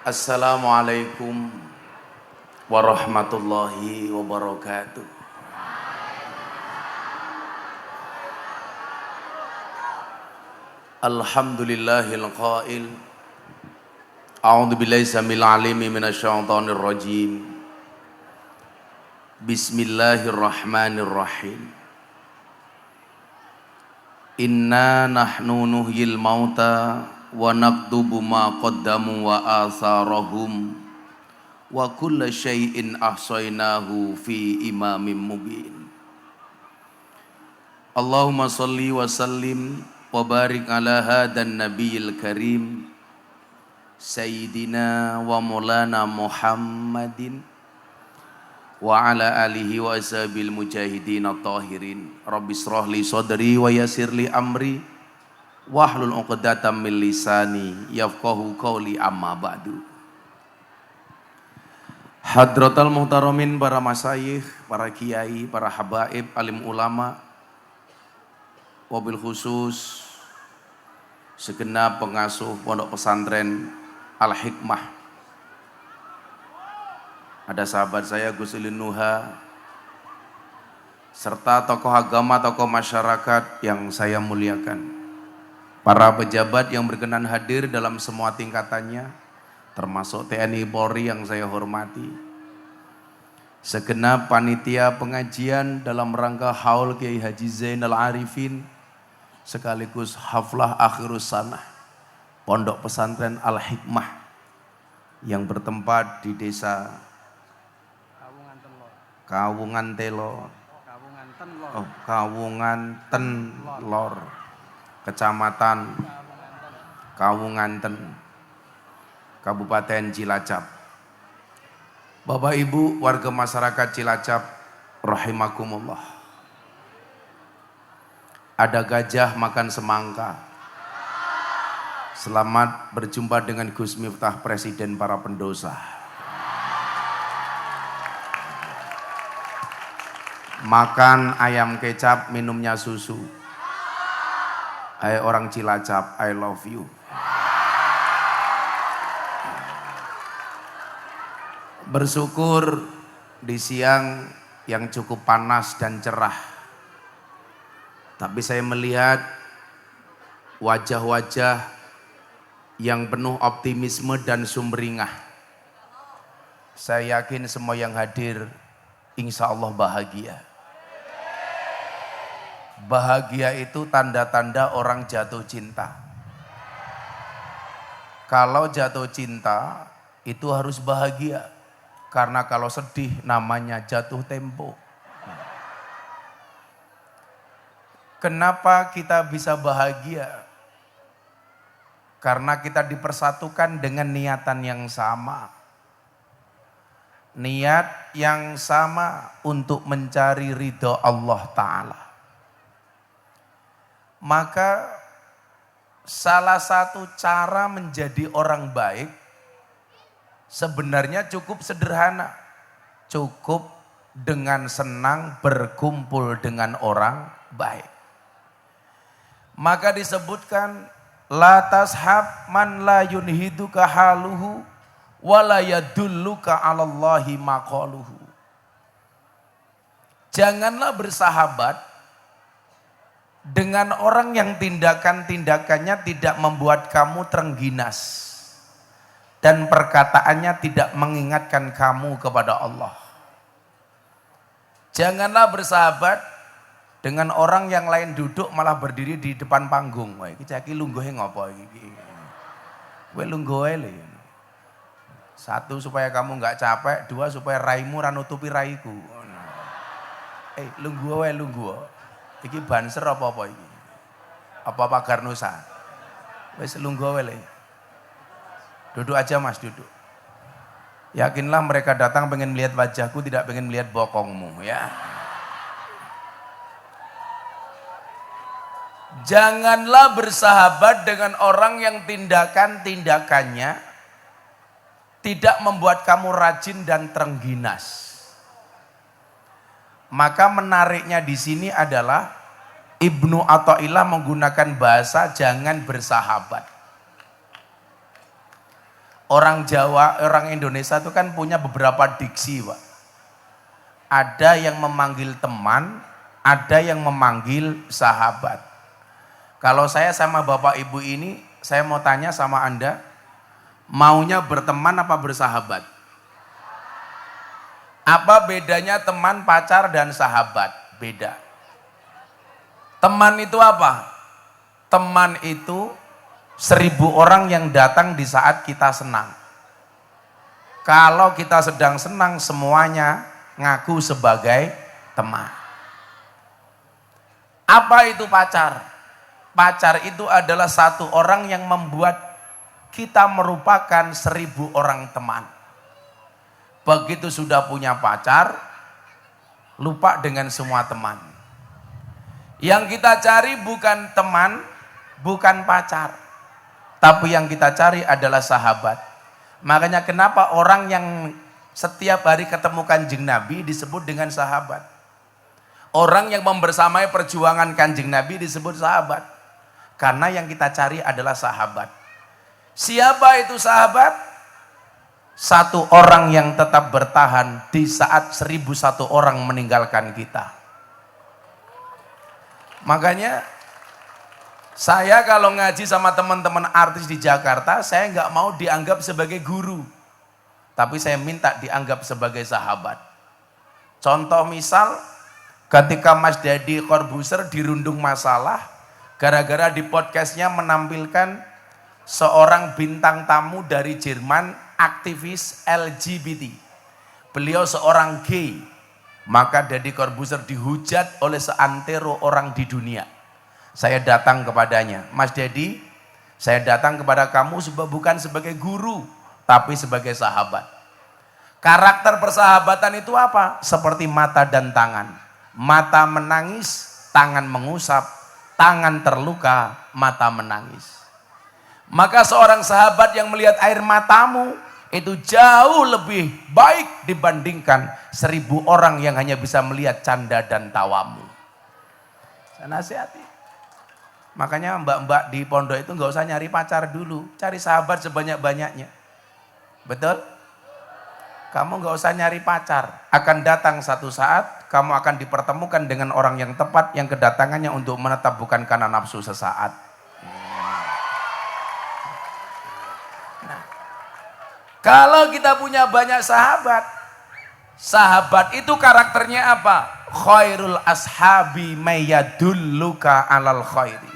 Assalamualaikum warahmatullahi wabarakatuh. Alhamdulillahil qail. A'udzu billahi samil alimi minasyaitonir rajim. Bismillahirrahmanirrahim. Inna nahnu nuhyil mauta wa naktubu ma qaddamu wa atharahum wa kulla syai'in ahsaynahu fi imamin mubin. Allahumma salli wa sallim wa barik ala hadan nabiyil karim sayyidina wa maulana Muhammadin wa ala alihi wa ashabil mujahidin at-tahirin. Rabbi shrah li sadri wa yassir li amri wahlul 'uqdatam min lisani yafqahu qawli, amma ba'du. Hadratal muhtaramin, para masyayikh, para kiai, para habaib, alim ulama, wabil khusus segenap pengasuh pondok pesantren Al-Hikmah. Ada sahabat saya Gus Ulin Nuha, serta tokoh agama, tokoh masyarakat yang saya muliakan. Para pejabat yang berkenan hadir dalam semua tingkatannya, termasuk TNI Polri yang saya hormati. Segenap panitia pengajian dalam rangka haul Kiai Haji Zainal Arifin, sekaligus haflah akhirus sanah Pondok Pesantren Al-Hikmah yang bertempat di desa Kawungan Tenlor, Kecamatan Kawunganten, Kabupaten Cilacap. Bapak Ibu warga masyarakat Cilacap rahimakumullah. Ada gajah makan semangka. Selamat berjumpa dengan Gus Miftah, Presiden para pendosa. Makan ayam kecap, minumnya susu. Hai orang Cilacap, I love you. Bersyukur di siang yang cukup panas dan cerah, tapi saya melihat wajah-wajah yang penuh optimisme dan sumringah. Saya yakin semua yang hadir insya Allah bahagia. Bahagia itu tanda-tanda orang jatuh cinta. Kalau jatuh cinta itu harus bahagia, karena kalau sedih namanya jatuh tempo. Kenapa kita bisa bahagia? Karena kita dipersatukan dengan niatan yang sama. Niat yang sama untuk mencari ridho Allah Ta'ala. Maka salah satu cara menjadi orang baik sebenarnya cukup sederhana. Cukup dengan senang berkumpul dengan orang baik. Maka disebutkan la tashab man la yunhiduka haluhu wa la yadulluka 'alallahi maqaluhu. Janganlah bersahabat dengan orang yang tindakan-tindakannya tidak membuat kamu terengginas dan perkataannya tidak mengingatkan kamu kepada Allah. Janganlah bersahabat dengan orang yang lain duduk malah berdiri di depan panggung. Wah, iki caki lungguhe ngopo iki? Kowe lungguhe lho. Satu, supaya kamu enggak capek, dua, supaya raimu ra nutupi raiku. Lungguh wae lungguh. Iki banser apa iki? Apa pagar Nusa? Wis lungguh wae. Duduk aja Mas, duduk. Yakinlah mereka datang pengen melihat wajahku, tidak pengen melihat bokongmu, ya. Janganlah bersahabat dengan orang yang tindakan-tindakannya tidak membuat kamu rajin dan terengginas. Maka menariknya di sini adalah Ibnu Athaillah menggunakan bahasa jangan bersahabat. Orang Jawa, orang Indonesia itu kan punya beberapa diksi, Pak. Ada yang memanggil teman, ada yang memanggil sahabat. Kalau saya sama Bapak Ibu ini, saya mau tanya sama Anda, maunya berteman apa bersahabat? Apa bedanya teman, pacar, dan sahabat? Beda. Teman itu apa? Teman itu 1000 orang yang datang di saat kita senang. Kalau kita sedang senang, semuanya ngaku sebagai teman. Apa itu pacar? Pacar itu adalah satu orang yang membuat kita merupakan 1000 orang teman. Begitu sudah punya pacar, lupa dengan semua teman. Yang kita cari bukan teman, bukan pacar, tapi yang kita cari adalah sahabat. Makanya kenapa orang yang setiap hari ketemu Kanjeng Nabi disebut dengan sahabat. Orang yang membersamai perjuangan Kanjeng Nabi disebut sahabat. Karena yang kita cari adalah sahabat. Siapa itu sahabat? Satu orang yang tetap bertahan di saat 1001 orang meninggalkan kita. Makanya saya kalau ngaji sama teman-teman artis di Jakarta, saya nggak mau dianggap sebagai guru, tapi saya minta dianggap sebagai sahabat. Contoh misal, ketika Mas Deddy Corbuzier dirundung masalah, gara-gara di podcastnya menampilkan seorang bintang tamu dari Jerman, aktivis LGBT. Beliau seorang gay, maka Deddy Corbuzier dihujat oleh seantero orang di dunia. Saya datang kepadanya, Mas Deddy, saya datang kepada kamu bukan sebagai guru, tapi sebagai sahabat. Karakter persahabatan itu apa? Seperti mata dan tangan. Mata menangis, tangan mengusap, tangan terluka, mata menangis. Maka seorang sahabat yang melihat air matamu itu jauh lebih baik dibandingkan 1000 orang yang hanya bisa melihat canda dan tawamu. Saya nasihati. Makanya mbak-mbak di pondok itu nggak usah nyari pacar dulu, cari sahabat sebanyak-banyaknya. Betul? Kamu nggak usah nyari pacar. Akan datang satu saat kamu akan dipertemukan dengan orang yang tepat, yang kedatangannya untuk menetap bukan karena nafsu sesaat. Kalau kita punya banyak sahabat, sahabat itu karakternya apa? Khairul ashabi mayyadulluka alal khairi.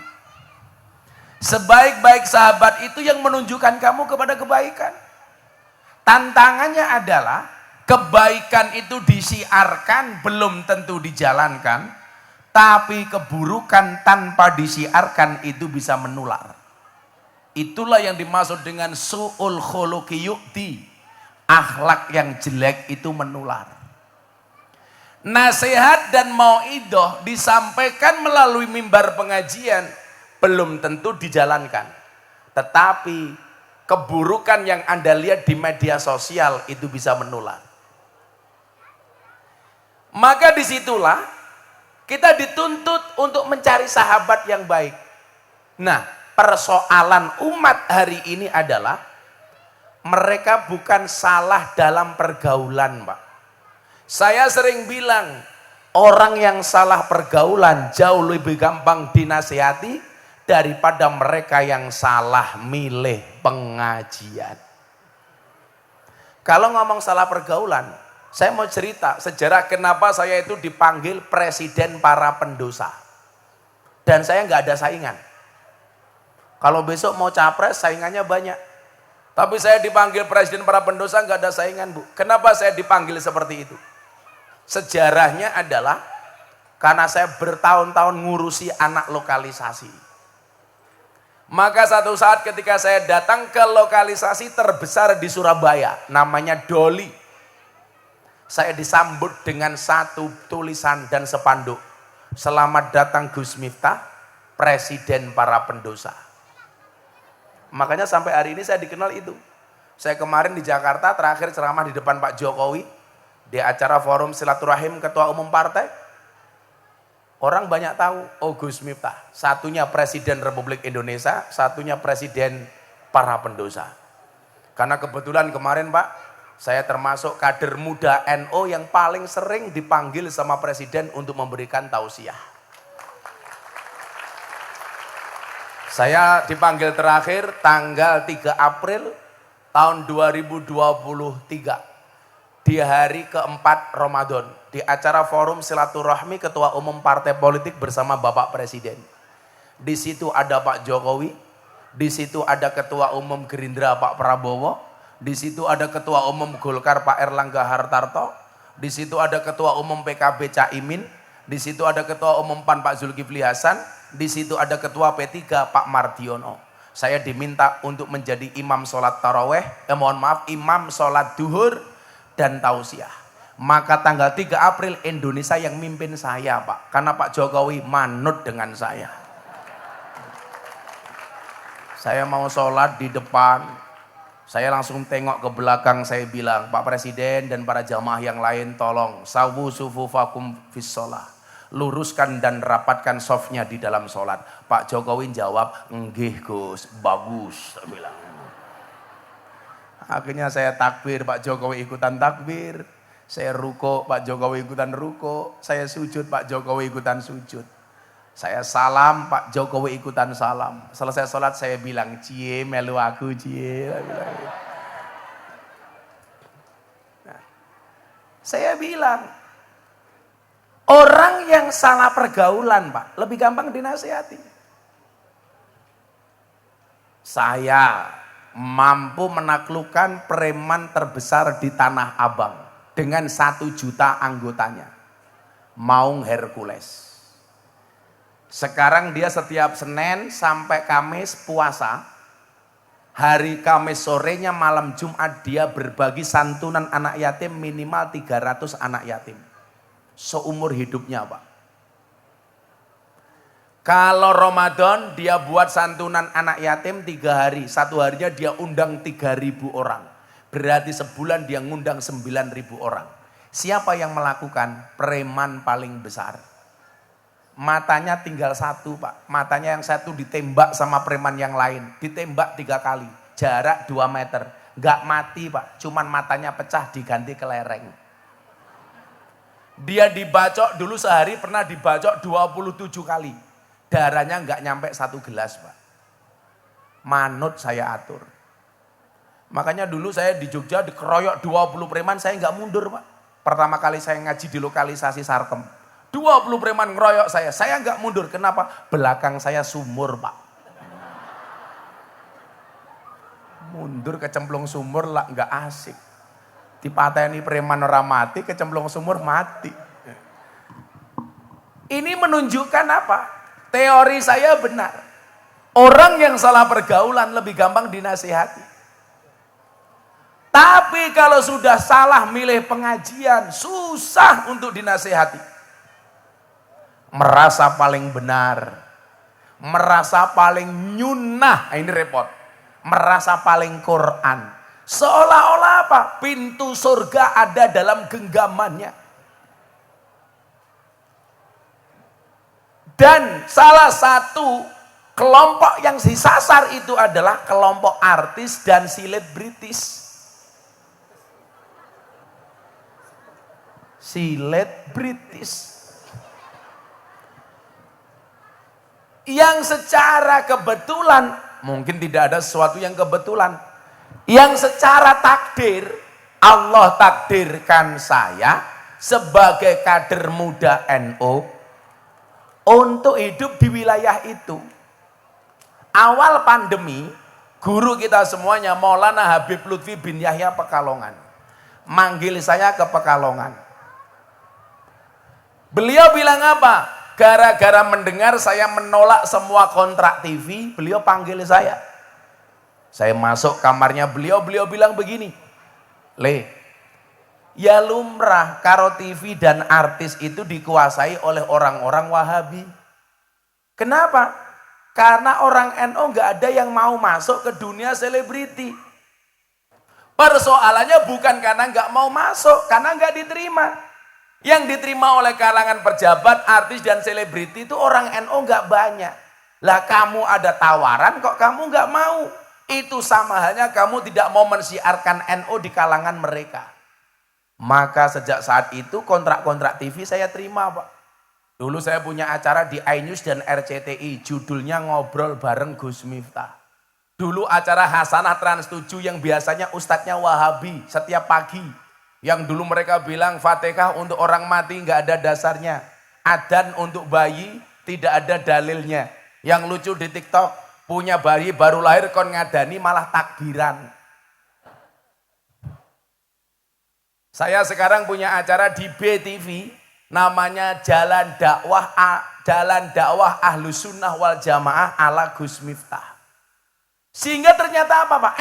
Sebaik-baik sahabat itu yang menunjukkan kamu kepada kebaikan. Tantangannya adalah kebaikan itu disiarkan belum tentu dijalankan, tapi keburukan tanpa disiarkan itu bisa menular. Itulah yang dimaksud dengan su'ul khuluqi yu'ti. Akhlak yang jelek itu menular. Nasihat dan mau'idoh disampaikan melalui mimbar pengajian belum tentu dijalankan. Tetapi keburukan yang Anda lihat di media sosial itu bisa menular. Maka disitulah kita dituntut untuk mencari sahabat yang baik. Nah, persoalan umat hari ini adalah mereka bukan salah dalam pergaulan, Pak. Saya sering bilang orang yang salah pergaulan jauh lebih gampang dinasihati daripada mereka yang salah milih pengajian. Kalau ngomong salah pergaulan, saya mau cerita sejarah kenapa saya itu dipanggil presiden para pendosa. Dan saya nggak ada saingan. Kalau besok mau capres, saingannya banyak. Tapi saya dipanggil presiden para pendosa, nggak ada saingan, Bu. Kenapa saya dipanggil seperti itu? Sejarahnya adalah karena saya bertahun-tahun ngurusi anak lokalisasi. Maka satu saat ketika saya datang ke lokalisasi terbesar di Surabaya, namanya Doli. Saya disambut dengan satu tulisan dan spanduk. Selamat datang Gus Miftah, presiden para pendosa. Makanya sampai hari ini saya dikenal itu. Saya kemarin di Jakarta terakhir ceramah di depan Pak Jokowi di acara forum silaturahim ketua umum partai. Orang banyak tahu, oh Gus Miftah, satunya Presiden Republik Indonesia, satunya Presiden para pendosa. Karena kebetulan kemarin Pak, saya termasuk kader muda NU yang paling sering dipanggil sama Presiden untuk memberikan tausiah. Saya dipanggil terakhir tanggal 3 April tahun 2023 di hari keempat Ramadan di acara forum silaturahmi Ketua Umum Partai Politik bersama Bapak Presiden. Di situ ada Pak Jokowi, di situ ada Ketua Umum Gerindra Pak Prabowo, di situ ada Ketua Umum Golkar Pak Erlangga Hartarto, di situ ada Ketua Umum PKB Caimin, di situ ada Ketua Umum PAN Pak Zulkifli Hasan, di situ ada Ketua P3 Pak Mardiono. Saya diminta untuk menjadi imam sholat taraweh, imam sholat duhur dan tausiah. Maka tanggal 3 April Indonesia yang mimpin saya Pak, karena Pak Jokowi manut dengan saya. Saya mau sholat di depan, saya langsung tengok ke belakang, saya bilang, Pak Presiden dan para jamaah yang lain tolong sawu sufufakum fis sholah, luruskan dan rapatkan softnya di dalam sholat. Pak Jokowi jawab, nggih Gus, bagus, saya bilang. Akhirnya saya takbir, Pak Jokowi ikutan takbir. Saya ruko, Pak Jokowi ikutan ruko. Saya sujud, Pak Jokowi ikutan sujud. Saya salam, Pak Jokowi ikutan salam. Selesai sholat saya bilang, cie melu aku cie. Nah, saya bilang, orang yang salah pergaulan Pak, lebih gampang dinasihati. Saya mampu menaklukkan preman terbesar di Tanah Abang dengan 1 juta anggotanya, Maung Hercules. Sekarang dia setiap Senin sampai Kamis puasa, hari Kamis sorenya malam Jumat dia berbagi santunan anak yatim minimal 300 anak yatim seumur hidupnya Pak. Kalau Ramadan dia buat santunan anak yatim 3 hari, 1 harinya dia undang 3.000 orang. Berarti sebulan dia ngundang 9.000 orang. Siapa yang melakukan? Preman paling besar. Matanya tinggal 1 Pak, matanya yang 1 ditembak sama preman yang lain, ditembak 3 kali, jarak 2 meter, nggak mati Pak, cuman matanya pecah diganti kelereng. Dia dibacok dulu sehari pernah dibacok 27 kali, darahnya nggak nyampe 1 gelas Pak. Manut saya atur. Makanya dulu saya di Jogja dikeroyok 20 preman, saya nggak mundur Pak. Pertama kali saya ngaji di lokalisasi Sarkem. 20 preman ngeroyok saya nggak mundur. Kenapa? Belakang saya sumur Pak. Mundur kecemplung sumur lah nggak asik. Dipateni preman ora mati, kecemplung sumur mati. Ini menunjukkan apa? Teori saya benar. Orang yang salah pergaulan lebih gampang dinasihati. Tapi kalau sudah salah milih pengajian, susah untuk dinasihati. Merasa paling benar, merasa paling nyunah, ini repot. Merasa paling Quran, seolah-olah apa? Pintu surga ada dalam genggamannya. Dan salah satu kelompok yang disasar itu adalah kelompok artis dan selebritis. Selebritis yang secara kebetulan, mungkin tidak ada sesuatu yang kebetulan, yang secara takdir Allah takdirkan saya sebagai kader muda NU untuk hidup di wilayah itu. Awal pandemi, guru kita semuanya Maulana Habib Lutfi bin Yahya Pekalongan manggil saya ke Pekalongan. Beliau bilang apa? Gara-gara mendengar saya menolak semua kontrak TV, beliau panggil saya. Saya masuk kamarnya beliau bilang begini, Le, ya lumrah karo TV dan artis itu dikuasai oleh orang-orang Wahabi. Kenapa? Karena orang NU nggak ada yang mau masuk ke dunia selebriti. Persoalannya bukan karena nggak mau masuk, karena nggak diterima. Yang diterima oleh kalangan pejabat, artis dan selebriti itu orang NU nggak banyak. Lah kamu ada tawaran kok kamu nggak mau. Itu sama halnya kamu tidak mau mensiarkan NU di kalangan mereka. Maka sejak saat itu kontrak-kontrak TV saya terima, Pak. Dulu saya punya acara di iNews dan RCTI, judulnya Ngobrol Bareng Gus Miftah. Dulu acara Hasanah Trans 7 yang biasanya ustadznya Wahabi setiap pagi. Yang dulu mereka bilang Fatihah untuk orang mati nggak ada dasarnya. Adzan untuk bayi tidak ada dalilnya. Yang lucu di TikTok, punya bayi baru lahir kon ngadani malah takbiran. Saya sekarang punya acara di BTV, namanya Jalan Dakwah Ahlus Sunnah wal Jamaah ala Gus Miftah. Sehingga ternyata apa, Pak?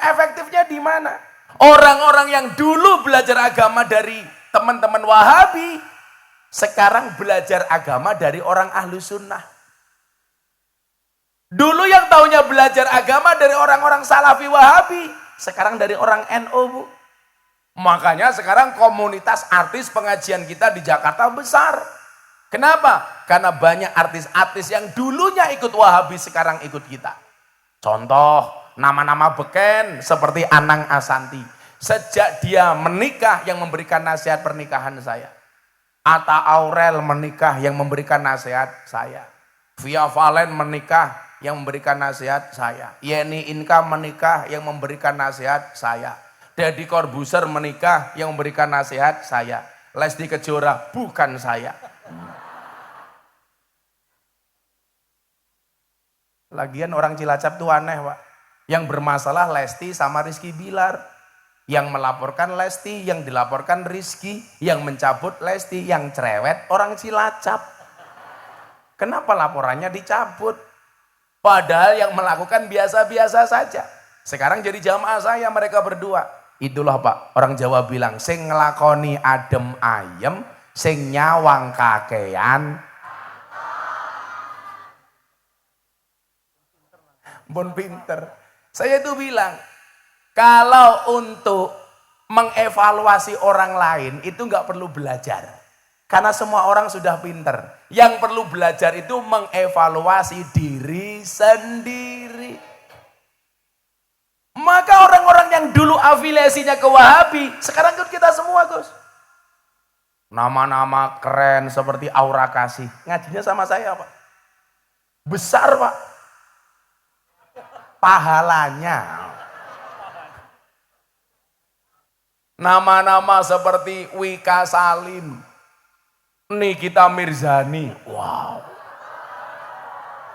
Efektifnya di mana? Orang-orang yang dulu belajar agama dari teman-teman Wahabi, sekarang belajar agama dari orang Ahlus Sunnah. Dulu yang taunya belajar agama dari orang-orang Salafi Wahabi, sekarang dari orang NU, Bu. Makanya sekarang komunitas artis pengajian kita di Jakarta besar. Kenapa? Karena banyak artis-artis yang dulunya ikut Wahabi sekarang ikut kita. Contoh, nama-nama beken seperti Anang Asanti. Sejak dia menikah yang memberikan nasihat pernikahan saya. Atta Aurel menikah yang memberikan nasihat saya. Via Valen menikah yang memberikan nasihat saya. Yeni Inka menikah yang memberikan nasihat saya. Deddy Corbuzier menikah yang memberikan nasihat saya. Lesti Kejora bukan saya. Lagian orang Cilacap tuh aneh, Pak. Yang bermasalah Lesti sama Rizky Bilar. Yang melaporkan Lesti, yang dilaporkan Rizky, yang mencabut Lesti, yang cerewet orang Cilacap. Kenapa laporannya dicabut? Padahal yang melakukan biasa-biasa saja. Sekarang jadi jamaah saya mereka berdua. Itulah, Pak, orang Jawa bilang, sing ngelakoni adem ayem, sing nyawang kakean. Bon pinter. Saya itu bilang, kalau untuk mengevaluasi orang lain itu nggak perlu belajar. Karena semua orang sudah pinter. Yang perlu belajar itu mengevaluasi diri sendiri. Maka orang-orang yang dulu afiliasinya ke Wahabi, sekarang ikut kita semua, Gus. Nama-nama keren seperti Aura Kasih. Ngajinya sama saya, Pak. Besar, Pak. Pahalanya. Nama-nama seperti Wika Salim, Nikita Mirzani. Wow.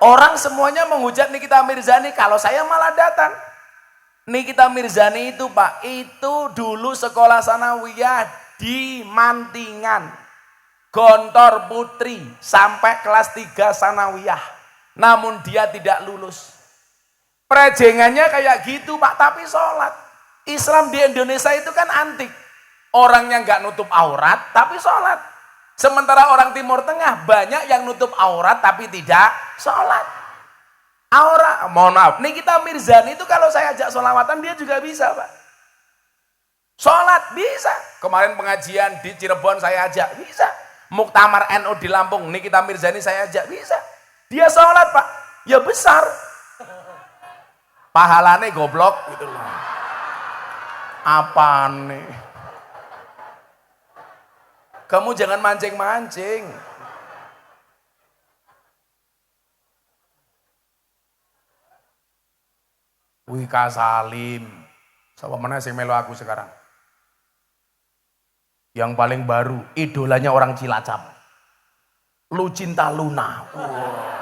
Orang semuanya menghujat Nikita Mirzani, kalau saya malah datang. Nikita Mirzani itu, Pak, itu dulu sekolah sanawiyah di Mantingan. Gontor Putri sampai kelas 3 sanawiyah. Namun dia tidak lulus. Prejengannya kayak gitu, Pak, tapi sholat. Islam di Indonesia itu kan antik. Orangnya nggak nutup aurat, tapi sholat. Sementara orang Timur Tengah banyak yang nutup aurat, tapi tidak sholat. Mohon maaf, Nikita Mirzani itu kalau saya ajak sholawatan, dia juga bisa, Pak. Sholat, bisa. Kemarin pengajian di Cirebon saya ajak, bisa. Muktamar NU di Lampung, Nikita Mirzani saya ajak, bisa. Dia sholat, Pak. Ya besar. Pahalane goblok gitu loh. Apa nih? Kamu jangan mancing-mancing. Wika Salim. Sama mana sing melu aku sekarang? Yang paling baru, idolanya orang Cilacap. Lucinta Luna. Wow.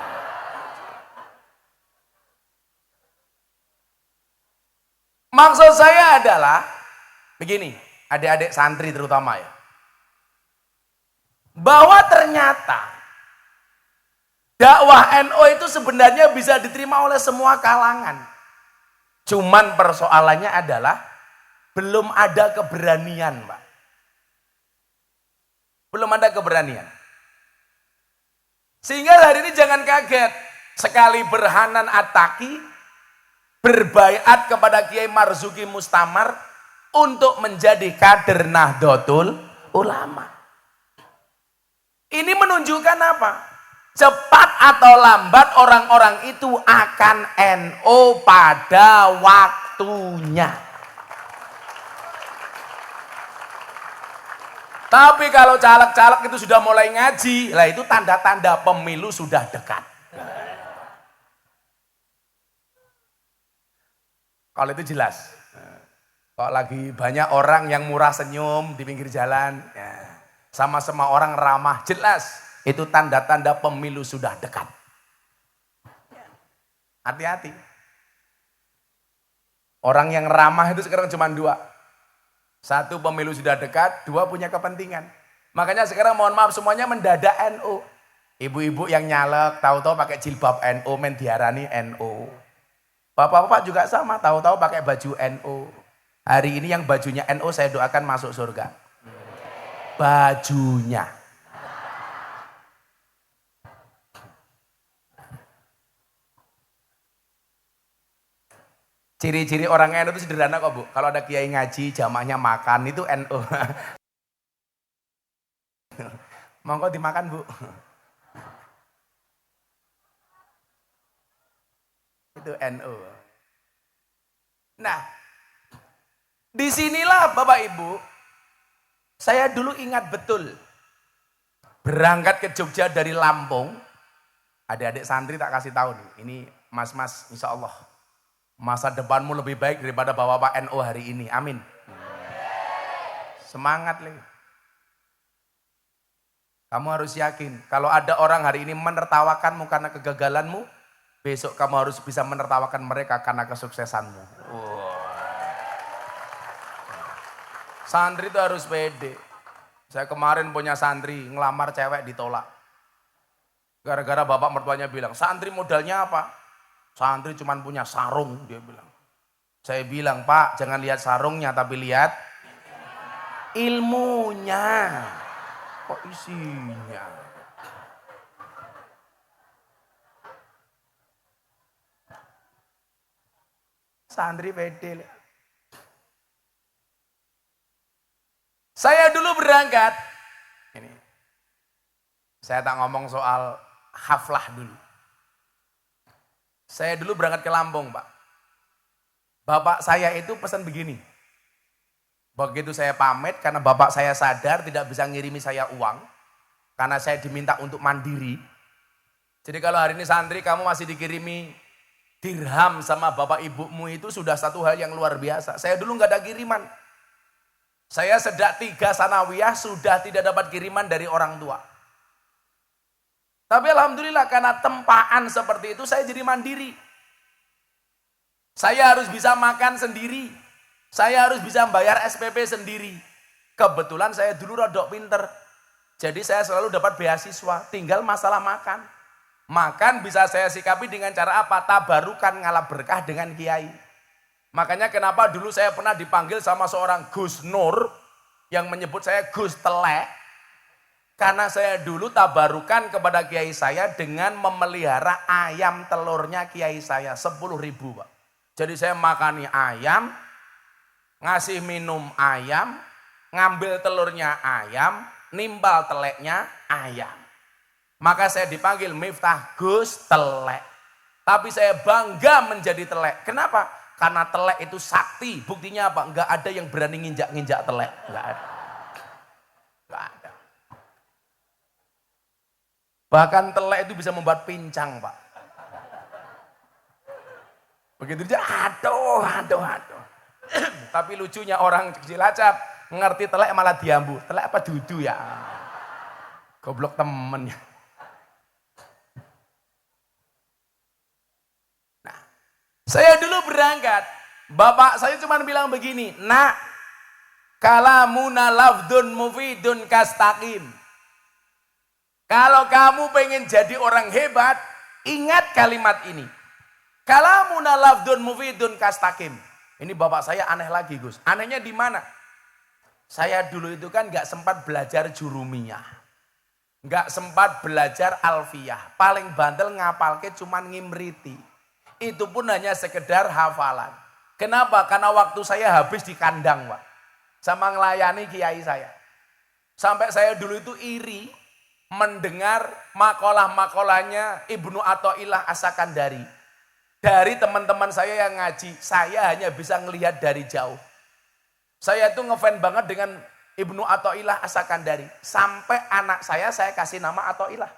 Maksud saya adalah begini, adik-adik santri terutama ya. Bahwa ternyata dakwah NU itu sebenarnya bisa diterima oleh semua kalangan. Cuman persoalannya adalah belum ada keberanian, Pak. Belum ada keberanian. Sehingga hari ini jangan kaget, sekali Berhanan Attaqi berbaiat kepada Kiai Marzuki Mustamar untuk menjadi kader Nahdlatul Ulama. Ini menunjukkan apa? Cepat atau lambat orang-orang itu akan NO pada waktunya. Tapi kalau caleg-caleg itu sudah mulai ngaji, lah itu tanda-tanda pemilu sudah dekat. Kalau itu jelas. Kalau lagi banyak orang yang murah senyum di pinggir jalan, ya, sama-sama orang ramah, jelas. Itu tanda-tanda pemilu sudah dekat. Hati-hati. Orang yang ramah itu sekarang cuma dua. Satu, pemilu sudah dekat. Dua, punya kepentingan. Makanya sekarang mohon maaf semuanya mendadak NU. Ibu-ibu yang nyalek, tahu-tahu pakai jilbab NU, main diarani NU. Bapak-bapak juga sama, tahu-tahu pakai baju NU. Hari ini yang bajunya NU saya doakan masuk surga. Bajunya. Ciri-ciri orang NU itu sederhana kok Bu. Kalau ada kiai ngaji, jamaahnya makan, itu NU. Monggo dimakan Bu. Itu NU. Nah, disinilah Bapak Ibu, saya dulu ingat betul. Berangkat ke Jogja dari Lampung, adik-adik santri tak kasih tahu nih, ini mas-mas insya Allah. Masa depanmu lebih baik daripada bapak-bapak NU hari ini. Amin. Semangat Le. Kamu harus yakin. Kalau ada orang hari ini menertawakanmu karena kegagalanmu, besok kamu harus bisa menertawakan mereka karena kesuksesanmu. Santri itu harus pede. Saya kemarin punya santri ngelamar cewek ditolak. Gara-gara bapak mertuanya bilang, santri modalnya apa? Santri cuma punya sarung, dia bilang. Saya bilang, Pak, jangan lihat sarungnya, tapi lihat ilmunya. Kok isinya? Santri pede. Saya dulu berangkat. Ini. Saya tak ngomong soal haflah dulu. Saya dulu berangkat ke Lampung, Pak. Bapak saya itu pesan begini. Begitu saya pamit, karena bapak saya sadar tidak bisa ngirimi saya uang. Karena saya diminta untuk mandiri. Jadi kalau hari ini santri kamu masih dikirimi dirham sama bapak ibumu itu sudah satu hal yang luar biasa. Saya dulu nggak ada kiriman. Saya sejak 3 sanawiyah sudah tidak dapat kiriman dari orang tua. Tapi alhamdulillah karena tempaan seperti itu saya jadi mandiri. Saya harus bisa makan sendiri. Saya harus bisa bayar SPP sendiri. Kebetulan saya dulu rodok pinter. Jadi saya selalu dapat beasiswa. Tinggal masalah makan. Makan bisa saya sikapi dengan cara apa? Tabarukan ngalap berkah dengan kiai. Makanya kenapa dulu saya pernah dipanggil sama seorang Gus Nur. Yang menyebut saya Gus Telek. Karena saya dulu tabarukan kepada kiai saya dengan memelihara ayam telurnya kiai saya 10.000 Pak. Jadi saya makani ayam, ngasih minum ayam, ngambil telurnya ayam, nimbal teleknya ayam. Maka saya dipanggil Miftah Gus Telek. Tapi saya bangga menjadi telek. Kenapa? Karena telek itu sakti. Buktinya apa? Enggak ada yang berani nginjak-nginjak telek. Enggak ada. Enggak ada. Bahkan telek itu bisa membuat pincang, Pak. Begitu dia, aduh. Tapi lucunya orang Cilacap ngerti telek malah diambu. Telek apa dudu ya? Goblok temennya. Nah, saya dulu berangkat. Bapak saya cuma bilang begini, nak, kalamuna lafdun mufidun kastaqim. Kalau kamu pengen jadi orang hebat, ingat kalimat ini. Kalamuna lafdun mufidun kastaqim. Ini bapak saya aneh lagi Gus. Anehnya di mana? Saya dulu itu kan gak sempat belajar jurumiyah. Gak sempat belajar alfiyah. Paling bandel ngapalke cuman ngimriti. Itu pun hanya sekedar hafalan. Kenapa? Karena waktu saya habis di kandang Pak. Sama ngelayani kiai saya. Sampai saya dulu itu iri. mendengar makalah-makalahnya Ibnu Athaillah As-Sakandari. Dari teman-teman saya yang ngaji, saya hanya bisa ngelihat dari jauh. Saya tuh ngefans banget dengan Ibnu Athaillah As-Sakandari. Sampai anak saya kasih nama Athaillah.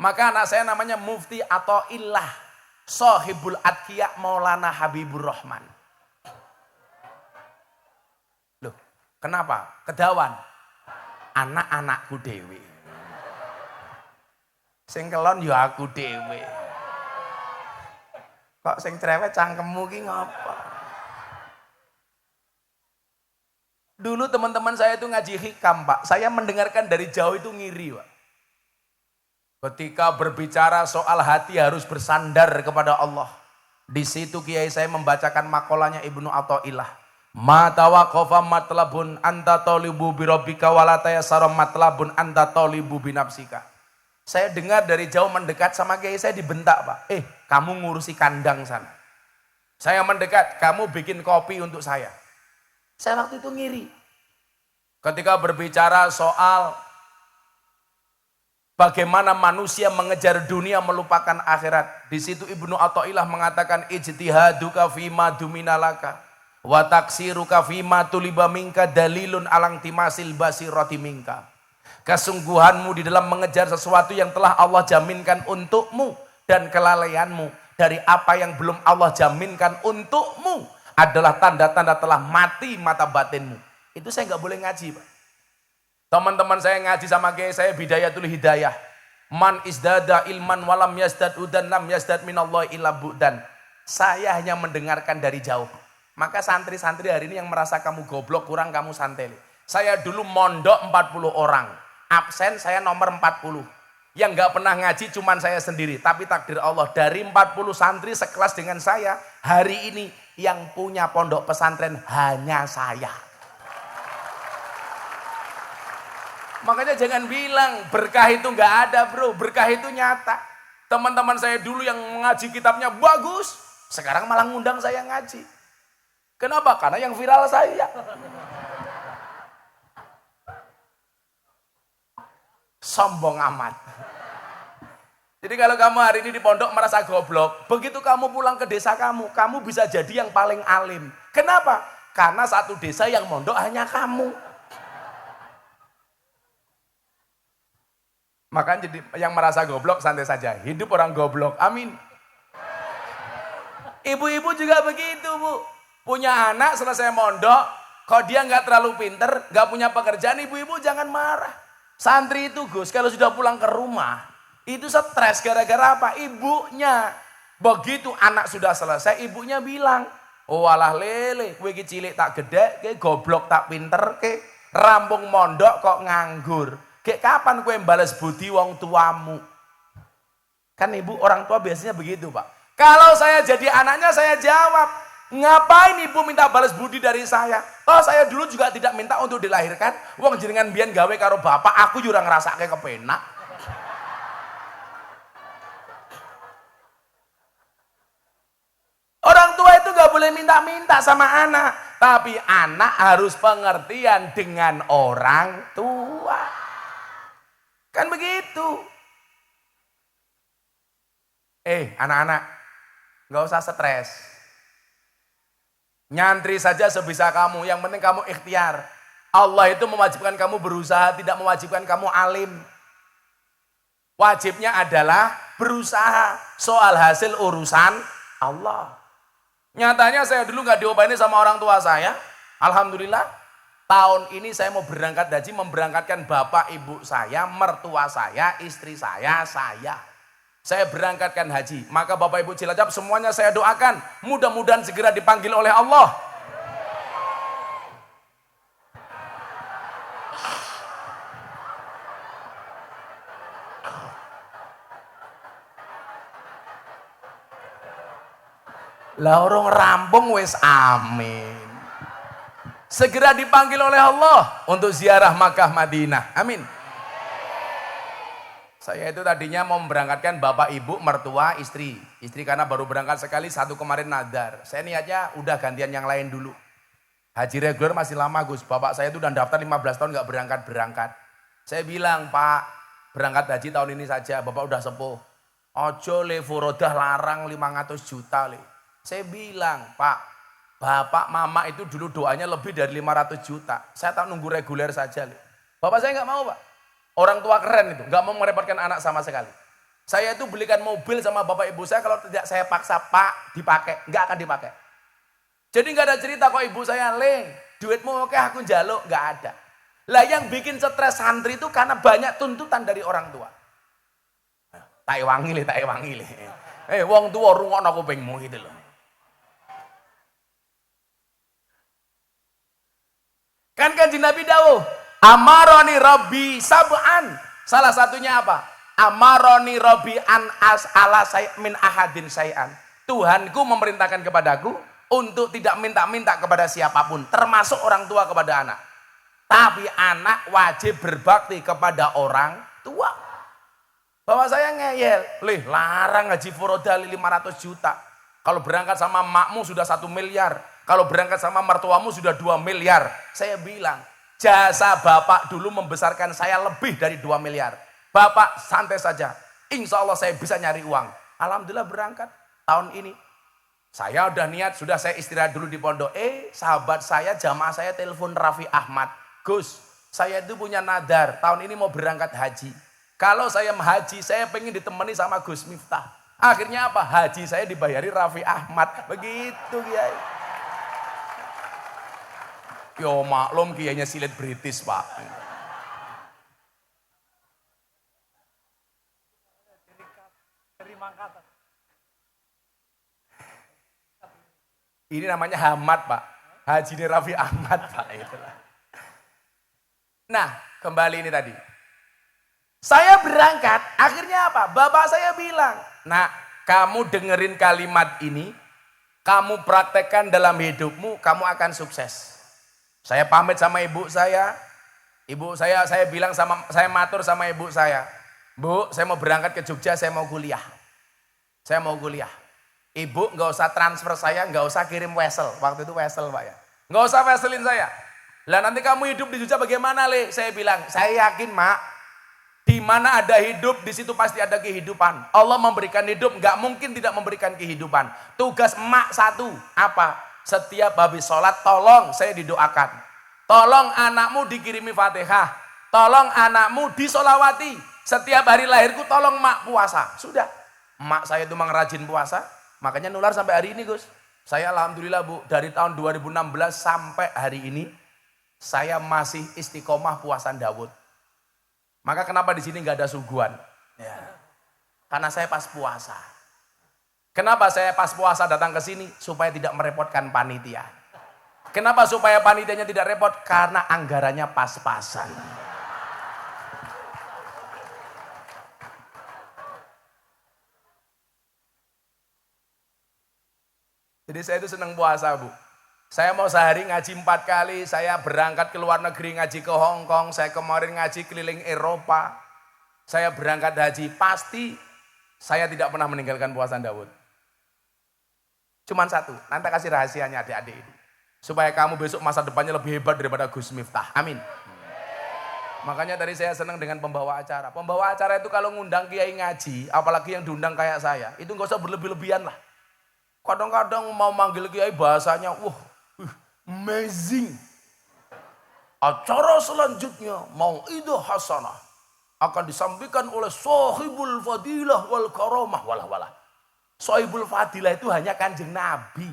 Maka anak saya namanya Mufti Athaillah, Sohibul Adkiya Maulana Habibur Rahman. Loh, kenapa? Kedawan. Anak-anakku dewe. Sing kelon ya aku dewe. Kok sing cerewet cangkemmu ki ngapa? Dulu teman-teman saya itu ngaji hikam, Pak. Saya mendengarkan dari jauh itu ngiri, Pak. Ketika berbicara soal hati harus bersandar kepada Allah. Di situ kiai saya membacakan makolahnya Ibnu Athaillah. Ma tawaqafa matlabun anta talibu bi rabbika wala tayassara matlabun anta talibu bi nafsika. Saya dengar dari jauh mendekat sama kiai saya dibentak, Pak. Kamu ngurusi kandang sana. Saya mendekat, kamu bikin kopi untuk saya. Saya waktu itu ngiri. Ketika berbicara soal bagaimana manusia mengejar dunia melupakan akhirat. Di situ Ibnu Athaillah mengatakan ijtihaduka fima duminalaka wa taksiruka fima tuliba minka dalilun alang timasil basirati minka. Kesungguhanmu di dalam mengejar sesuatu yang telah Allah jaminkan untukmu dan kelalaianmu dari apa yang belum Allah jaminkan untukmu adalah tanda-tanda telah mati mata batinmu. Itu saya nggak boleh ngaji, Pak. Teman-teman saya ngaji sama kiai saya Bidayatul Hidayah. Man isdada ilman walam yazdad udan lam yazdad minallahi illa bu'dan. Saya hanya mendengarkan dari jauh. Maka santri-santri hari ini yang merasa kamu goblok kurang kamu santeli. Saya dulu mondok 40 orang. Absen saya nomor 40. Yang nggak pernah ngaji cuman saya sendiri. Tapi takdir Allah dari 40 santri sekelas dengan saya. Hari ini yang punya pondok pesantren hanya saya. Makanya jangan bilang berkah itu nggak ada, bro. Berkah itu nyata. Teman-teman saya dulu yang mengaji kitabnya bagus, sekarang malah ngundang saya ngaji. Kenapa? Karena yang viral saya. Sombong amat. Jadi kalau kamu hari ini di pondok merasa goblok, begitu kamu pulang ke desa kamu bisa jadi yang paling alim. Kenapa? Karena satu desa yang mondok hanya kamu. Makanya jadi yang merasa goblok santai saja. Hidup orang goblok. Amin. Ibu-ibu juga begitu, Bu. Punya anak selesai mondok, kalau dia nggak terlalu pinter, nggak punya pekerjaan, ibu-ibu jangan marah. Santri itu, Gus, kalau sudah pulang ke rumah, itu stres gara-gara apa? Ibunya. Begitu anak sudah selesai, ibunya bilang, oh alah lele, kowe iki cilik tak gede, kowe goblok tak pinter, ke rampung mondok kok nganggur. Kayak kapan kowe balas budi wong tuamu? Kan ibu orang tua biasanya begitu, Pak. Kalau saya jadi anaknya saya jawab, ngapain ibu minta balas budi dari saya? Oh saya dulu juga tidak minta untuk dilahirkan. Wong jenengan biyen gawe karo bapak, aku juga ngerasake kepenak. Orang tua itu gak boleh minta-minta sama anak. Tapi anak harus pengertian dengan orang tua. Kan begitu. Anak-anak, gak usah stres. Nyantri saja sebisa kamu, yang penting kamu ikhtiar. Allah itu mewajibkan kamu berusaha, tidak mewajibkan kamu alim. Wajibnya adalah berusaha, soal hasil urusan Allah. Nyatanya saya dulu gak diobaini sama orang tua saya. Alhamdulillah, tahun ini saya mau berangkat haji, memberangkatkan bapak ibu saya, mertua saya, istri saya. Saya berangkatkan haji, maka bapak ibu Cilacap semuanya saya doakan, mudah-mudahan segera dipanggil oleh Allah. Lah orang rampung wis amin. Segera dipanggil oleh Allah untuk ziarah Makkah Madinah. Amin. Saya itu tadinya mau memberangkatkan bapak ibu, mertua, istri. Istri karena baru berangkat sekali, satu kemarin nadar. Saya niatnya udah gantian yang lain dulu. Haji reguler masih lama, Gus. Bapak saya itu udah daftar 15 tahun gak berangkat-berangkat. Saya bilang, Pak, berangkat haji tahun ini saja, Bapak udah sepuh. Ojo le furodah larang 500 juta le. Saya bilang, Pak, Bapak Mama itu dulu doanya lebih dari 500 juta. Saya tak nunggu reguler saja le. Bapak saya nggak mau, Pak. Orang tua keren itu, nggak mau merepotkan anak sama sekali. Saya itu belikan mobil sama bapak ibu saya, kalau tidak saya paksa, Pak, dipakai, nggak akan dipakai. Jadi nggak ada cerita kok ibu saya, Leng, duitmu oke aku njaluk, nggak ada. Lah yang bikin stres santri itu karena banyak tuntutan dari orang tua. Tak wangi le. Wong tua rungokno kupingmu gitu loh. Kan Kanjeng Nabi dawuh, amaroni Rabbi sab'an. Salah satunya apa? Amaroni Rabbi an as'ala min ahadin say'an. Tuhanku memerintahkan kepadaku untuk tidak minta-minta kepada siapapun, termasuk orang tua kepada anak. Tapi anak wajib berbakti kepada orang tua. Bapak saya ngeyel, larang haji furodah 500 juta. Kalau berangkat sama makmu sudah 1 miliar. Kalau berangkat sama mertuamu sudah 2 miliar. Saya bilang, jasa bapak dulu membesarkan saya lebih dari 2 miliar. Bapak santai saja, insya Allah saya bisa nyari uang. Alhamdulillah berangkat tahun ini. Saya udah niat, sudah saya istirahat dulu di pondok. Sahabat saya, jamaah saya telepon Raffi Ahmad. Gus, saya itu punya nadar, tahun ini mau berangkat haji. Kalau saya haji, saya pengen ditemani sama Gus Miftah. Akhirnya apa? Haji saya dibayari Raffi Ahmad. Begitu Kiai. Yo maklum kiainya silet British, Pak. Ini namanya Hamad, Pak. Haji ini Raffi Ahmad, Pak. Itulah. Nah, kembali ini tadi. Saya berangkat, akhirnya apa? Bapak saya bilang, nak, kamu dengerin kalimat ini, kamu praktekkan dalam hidupmu, kamu akan sukses. Saya pamit sama ibu saya bilang saya matur sama ibu saya, Bu, saya mau berangkat ke Jogja, saya mau kuliah. Ibu nggak usah transfer saya, nggak usah kirim wesel. Waktu itu wesel, Pak ya. Nggak usah weselin saya. Lah nanti kamu hidup di Jogja bagaimana, Le? Saya bilang, saya yakin, Mak, di mana ada hidup, di situ pasti ada kehidupan. Allah memberikan hidup, nggak mungkin tidak memberikan kehidupan. Tugas emak satu, apa? Setiap habis sholat, tolong saya didoakan. Tolong anakmu dikirimi Fatihah. Tolong anakmu disolawati. Setiap hari lahirku, tolong emak puasa. Sudah. Emak saya itu memang rajin puasa. Makanya nular sampai hari ini, Gus. Saya alhamdulillah, Bu, dari tahun 2016 sampai hari ini, saya masih istiqomah puasan Dawud. Maka kenapa di sini nggak ada suguhan? Ya. Karena saya pas puasa. Kenapa saya pas puasa datang ke sini? Supaya tidak merepotkan panitia. Kenapa supaya panitianya tidak repot? Karena anggarannya pas-pasan. Jadi saya itu senang puasa, Bu. Saya mau sehari ngaji 4 kali, saya berangkat ke luar negeri ngaji ke Hong Kong, saya kemarin ngaji keliling Eropa, saya berangkat haji, pasti saya tidak pernah meninggalkan puasa Dawud. Cuman satu, nanti kasih rahasianya adik-adik ini. Supaya kamu besok masa depannya lebih hebat daripada Gus Miftah, amin. Makanya tadi saya senang dengan pembawa acara. Pembawa acara itu kalau ngundang kiai ngaji, apalagi yang diundang kayak saya, itu gak usah berlebih-lebihan lah. Kadang-kadang mau manggil kiai bahasanya, amazing. Acara selanjutnya Mau'idah Hasanah akan disampaikan oleh Sahibul Fadilah wal Karamah walah. Sahibul Fadilah itu hanya Kanjeng Nabi.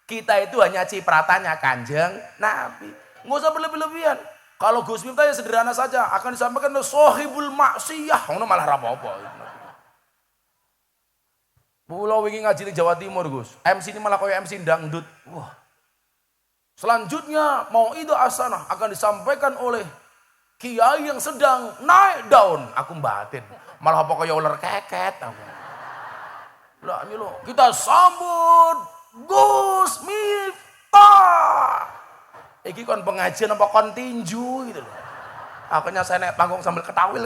Kita itu hanya cipratannya Kanjeng Nabi. Nggak usah berlebih-lebihan. Kalau Gus Miftah ya sederhana saja, akan disampaikan oleh Sahibul Maksiyah. Ngono malah apa-apa. Pulau wingi ngaji di Jawa Timur, Gus. MC ini malah kayak MC dangdut. Wah. Selanjutnya Mau'idah Hasanah akan disampaikan oleh kiai yang sedang naik daun. Aku batin. Malah apa kayak ular keket. Lah ini loh, kita sambut Gus Miftah. Iki kon pengajian apa kon tinju gitu loh. Akhirnya saya naik panggung sambil ketawil.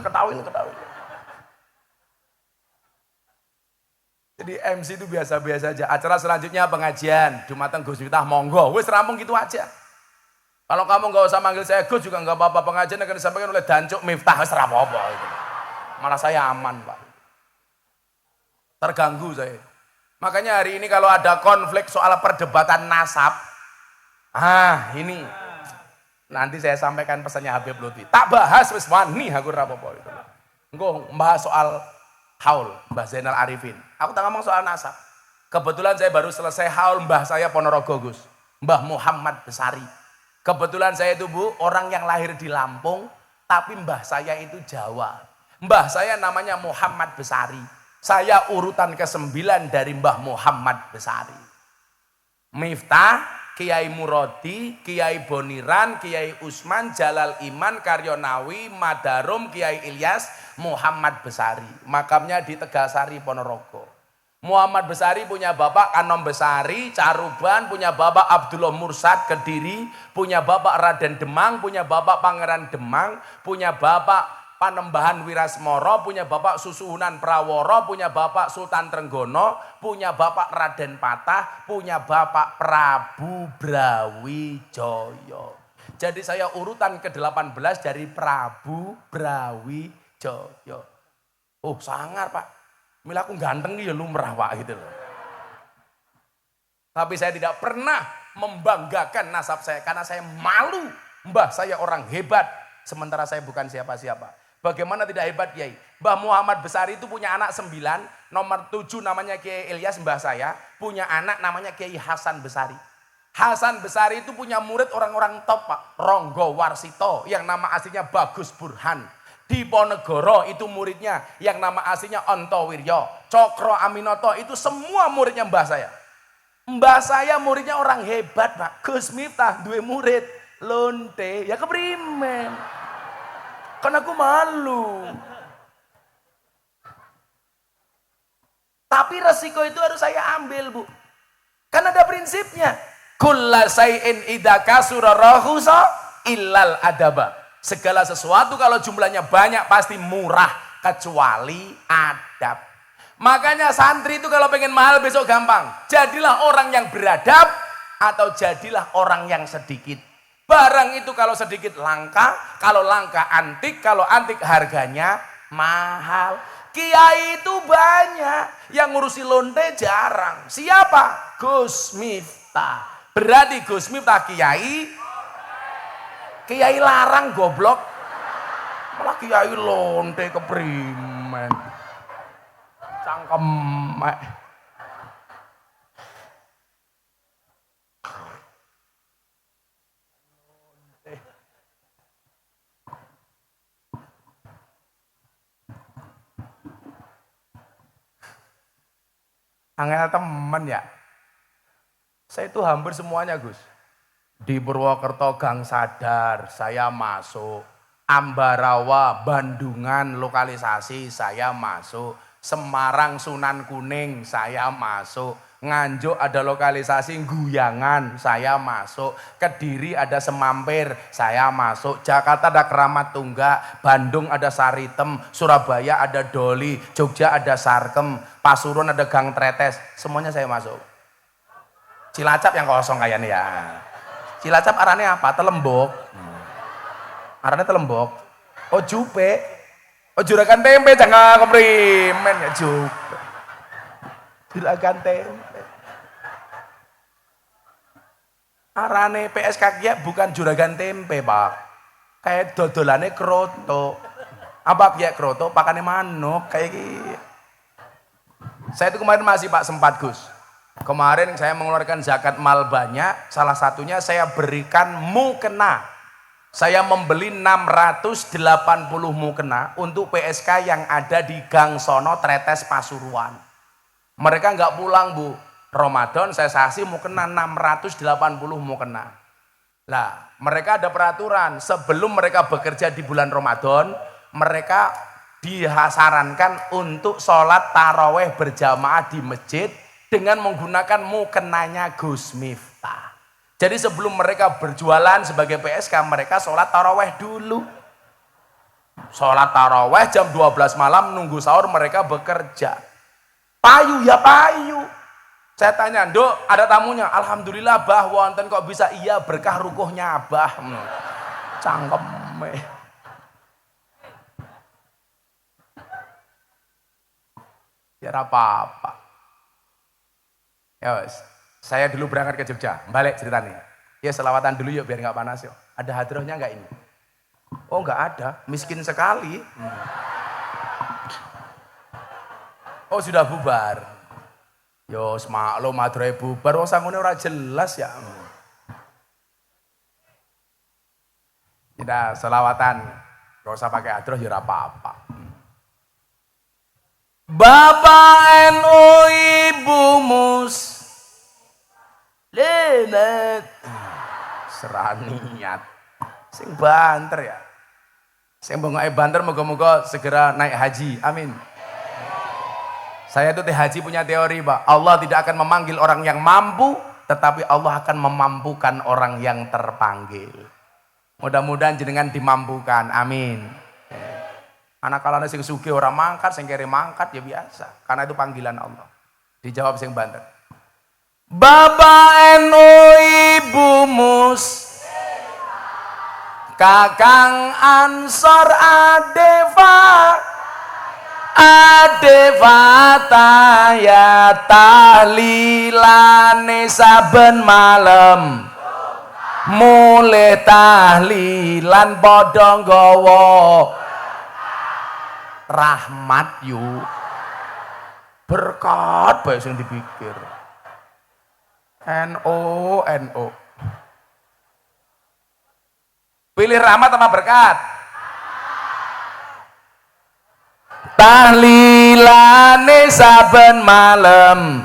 Jadi MC itu biasa-biasa aja. Acara selanjutnya pengajian, Jumatan Gus Miftah, monggo. Wis rampung gitu aja. Kalau kamu nggak usah manggil saya Gus juga nggak apa-apa, pengajian akan disampaikan oleh Dancuk Miftah, serah apa-apa gitu. Malah saya aman Pak. Terganggu saya. Makanya hari ini kalau ada konflik soal perdebatan nasab, ini nanti saya sampaikan pesannya Habib Lutfi. Tak bahas wis wani aku ora apa-apa gitu. Engko membahas soal haul Mbah Zainal Arifin. Aku tak ngomong soal nasab. Kebetulan saya baru selesai haul Mbah saya Ponorogo Gus, Mbah Muhammad Besari. Kebetulan saya itu Bu, orang yang lahir di Lampung, tapi mbah saya itu Jawa. Mbah saya namanya Muhammad Besari. Saya urutan ke-9 dari Mbah Muhammad Besari. Miftah, Kiai Murodi, Kiai Boniran, Kiai Usman, Jalal Iman, Karyonawi, Madarum, Kiai Ilyas, Muhammad Besari. Makamnya di Tegasari, Ponorogo. Muhammad Besari punya bapak Anom Besari, Caruban, punya bapak Abdullah Mursad, Kediri, punya bapak Raden Demang, punya bapak Pangeran Demang, punya bapak Panembahan Wirasmoro, punya bapak Susuhunan Praworo, punya bapak Sultan Trenggono, punya bapak Raden Patah, punya bapak Prabu Brawijaya. Jadi saya urutan ke-18 dari Prabu Brawijaya. Oh sangar Pak. Mila aku ganteng ya lumrah Pak gitu loh. Tapi saya tidak pernah membanggakan nasab saya karena saya malu. Mbah saya orang hebat sementara saya bukan siapa-siapa. Bagaimana tidak hebat Kiai? Mbah Muhammad Besari itu punya anak 9, nomor 7 namanya Kiai Ilyas mbah saya, punya anak namanya Kiai Hasan Besari. Hasan Besari itu punya murid orang-orang top Pak, Ronggo Warsito yang nama aslinya Bagus Burhan. Di Ponegoro itu muridnya yang nama aslinya Onto Wiryo, Cokro Aminoto itu semua muridnya mbah saya. Mbah saya muridnya orang hebat Pak. Gus Miftah dua murid lonte ya keprimen. Karena aku malu. Tapi resiko itu harus saya ambil Bu. Kan ada prinsipnya. Kulla say'in idza kasura rahusa illal adaba. Segala sesuatu kalau jumlahnya banyak pasti murah kecuali adab. Makanya santri itu kalau pengen mahal besok gampang. Jadilah orang yang beradab atau jadilah orang yang sedikit. Barang itu kalau sedikit langka, kalau langka antik, kalau antik harganya mahal. Kiai itu banyak, yang ngurusi lonte jarang. Siapa? Gus Miftah. Berarti Gus Miftah Kiai larang goblok, malah Kiai lonte keprimen, cangkem. Angel temen ya, saya itu hampir semuanya Gus. Di Purwokerto Gang Sadar saya masuk, Ambarawa Bandungan lokalisasi saya masuk, Semarang Sunan Kuning saya masuk, Nganjuk ada lokalisasi Guyangan saya masuk, Kediri ada Semampir saya masuk, Jakarta ada Keramat Tunggak, Bandung ada Saritem, Surabaya ada Doli, Jogja ada Sarkem, Pasuruan ada Gang Tretes, semuanya saya masuk. Cilacap yang kosong kayaknya ya. Cilacap arane apa? Telembok. Arane telembok. Oh jupe. Oh juragan tempe jangan keprimen ya jupe. Juragan tempe. Arane PSK ya bukan juragan tempe Pak. Kayak dodolane kroto. Apa ya kroto? Pakane manuk kayak gitu. Saya itu kemarin masih Pak sempat Gus. Kemarin saya mengeluarkan zakat mal banyak, salah satunya saya berikan mukena. Saya membeli 680 mukena untuk PSK yang ada di Gang Sono Tretes Pasuruan. Mereka nggak pulang Bu, Ramadan saya kasih mukena 680 mukena. Lah mereka ada peraturan, sebelum mereka bekerja di bulan Ramadan, mereka disarankan untuk sholat taraweh berjamaah di masjid dengan menggunakan mukenanya Gus Miftah. Jadi sebelum mereka berjualan sebagai PSK, mereka sholat taraweh dulu. Sholat taraweh jam 12 malam, nunggu sahur mereka bekerja. Payu ya payu. Saya tanya, Nduk, ada tamunya. Alhamdulillah, Bah, wonten kok bisa. Iya, berkah rukuhnya Abah. Cangkeme. Ya apa-apa. Ya wes, saya dulu berangkat ke Jogja, balik ceritanya. Ya selawatan dulu yuk biar nggak panas yuk. Ada hadrohnya nggak ini? Oh nggak ada, miskin sekali. Oh sudah bubar. Yo semaklum madroe bubar, wong sangune ora jelas ya. Kita selawatan, gak usah pakai hadroh ya apa-apa. Bapak NU Ibu Mus Lemet seraniat sing banter ya. Sing bengoke banter moga-moga segera naik haji. Amin. Saya itu haji punya teori, Pak. Allah tidak akan memanggil orang yang mampu, tetapi Allah akan memampukan orang yang terpanggil. Mudah-mudahan jenengan dimampukan. Amin. Anak kalane sing sugih ora mangkat, sing kere mangkat ya biasa. Karena itu panggilan Allah. Dijawab sing banter. Bapak NU Ibu Mus Kakang Ansor Adeva taya tahlilane saben malam. Mulai tahlilan padha nggawa rahmat yuk berkat baik yang dipikir NO pilih rahmat sama berkat tahlilane saben malam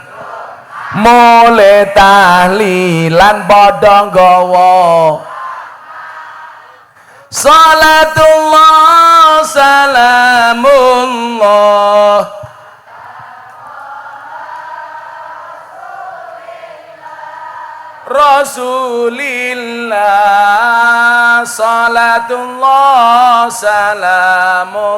mulai tahlilan padha nggawa salatullah salamullah Rasulillah salatullah salamullah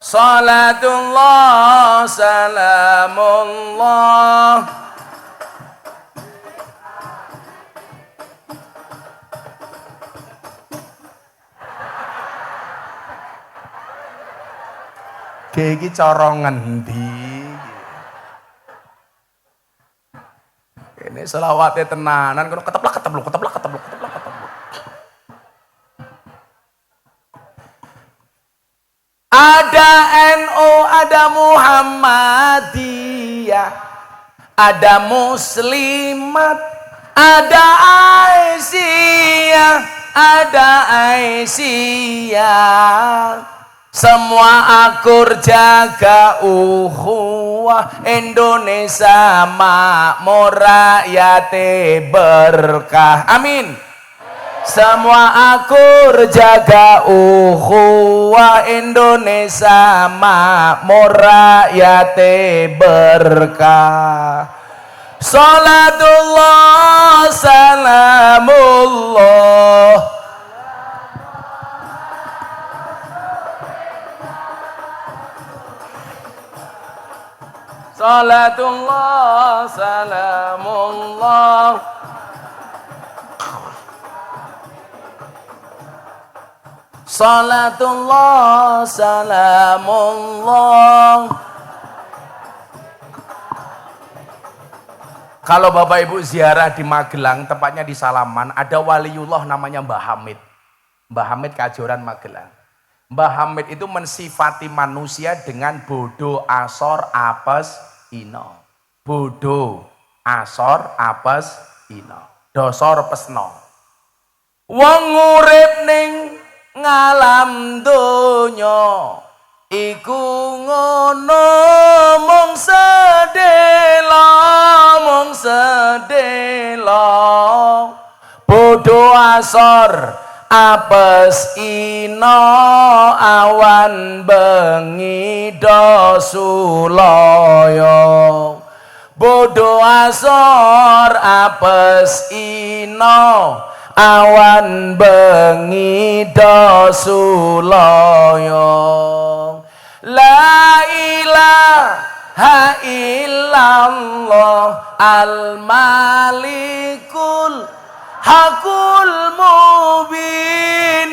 salatullah salamullah iki cara ngendi ini selawate tenanan kono keteplak ada NU, ada Muhammadiyah, ada Muslimat, ada Aisyah. Semua akur jaga ukhuwah Indonesia makmur rakyate berkah. Amin. Semua akur jaga ukhuwah Indonesia makmur rakyate berkah. Salatullah salamullah salatullah salamullah salatullah salamullah. Kalau Bapak Ibu ziarah di Magelang, tepatnya di Salaman, ada waliullah namanya Mbah Hamid. Mbah Hamid Kajoran Magelang. Mbah Hamid itu mensifati manusia dengan bodo asor apes ino. Bodo asor apes ino. Dosor pesno. Wong urip ning ngalam donya iku ngono mung sedelo bodo asor apes ino awan bengi dosuloyo bodo asor apes ino awan bengi do suloyo. La ilaha illallah al-malikul hakul mubin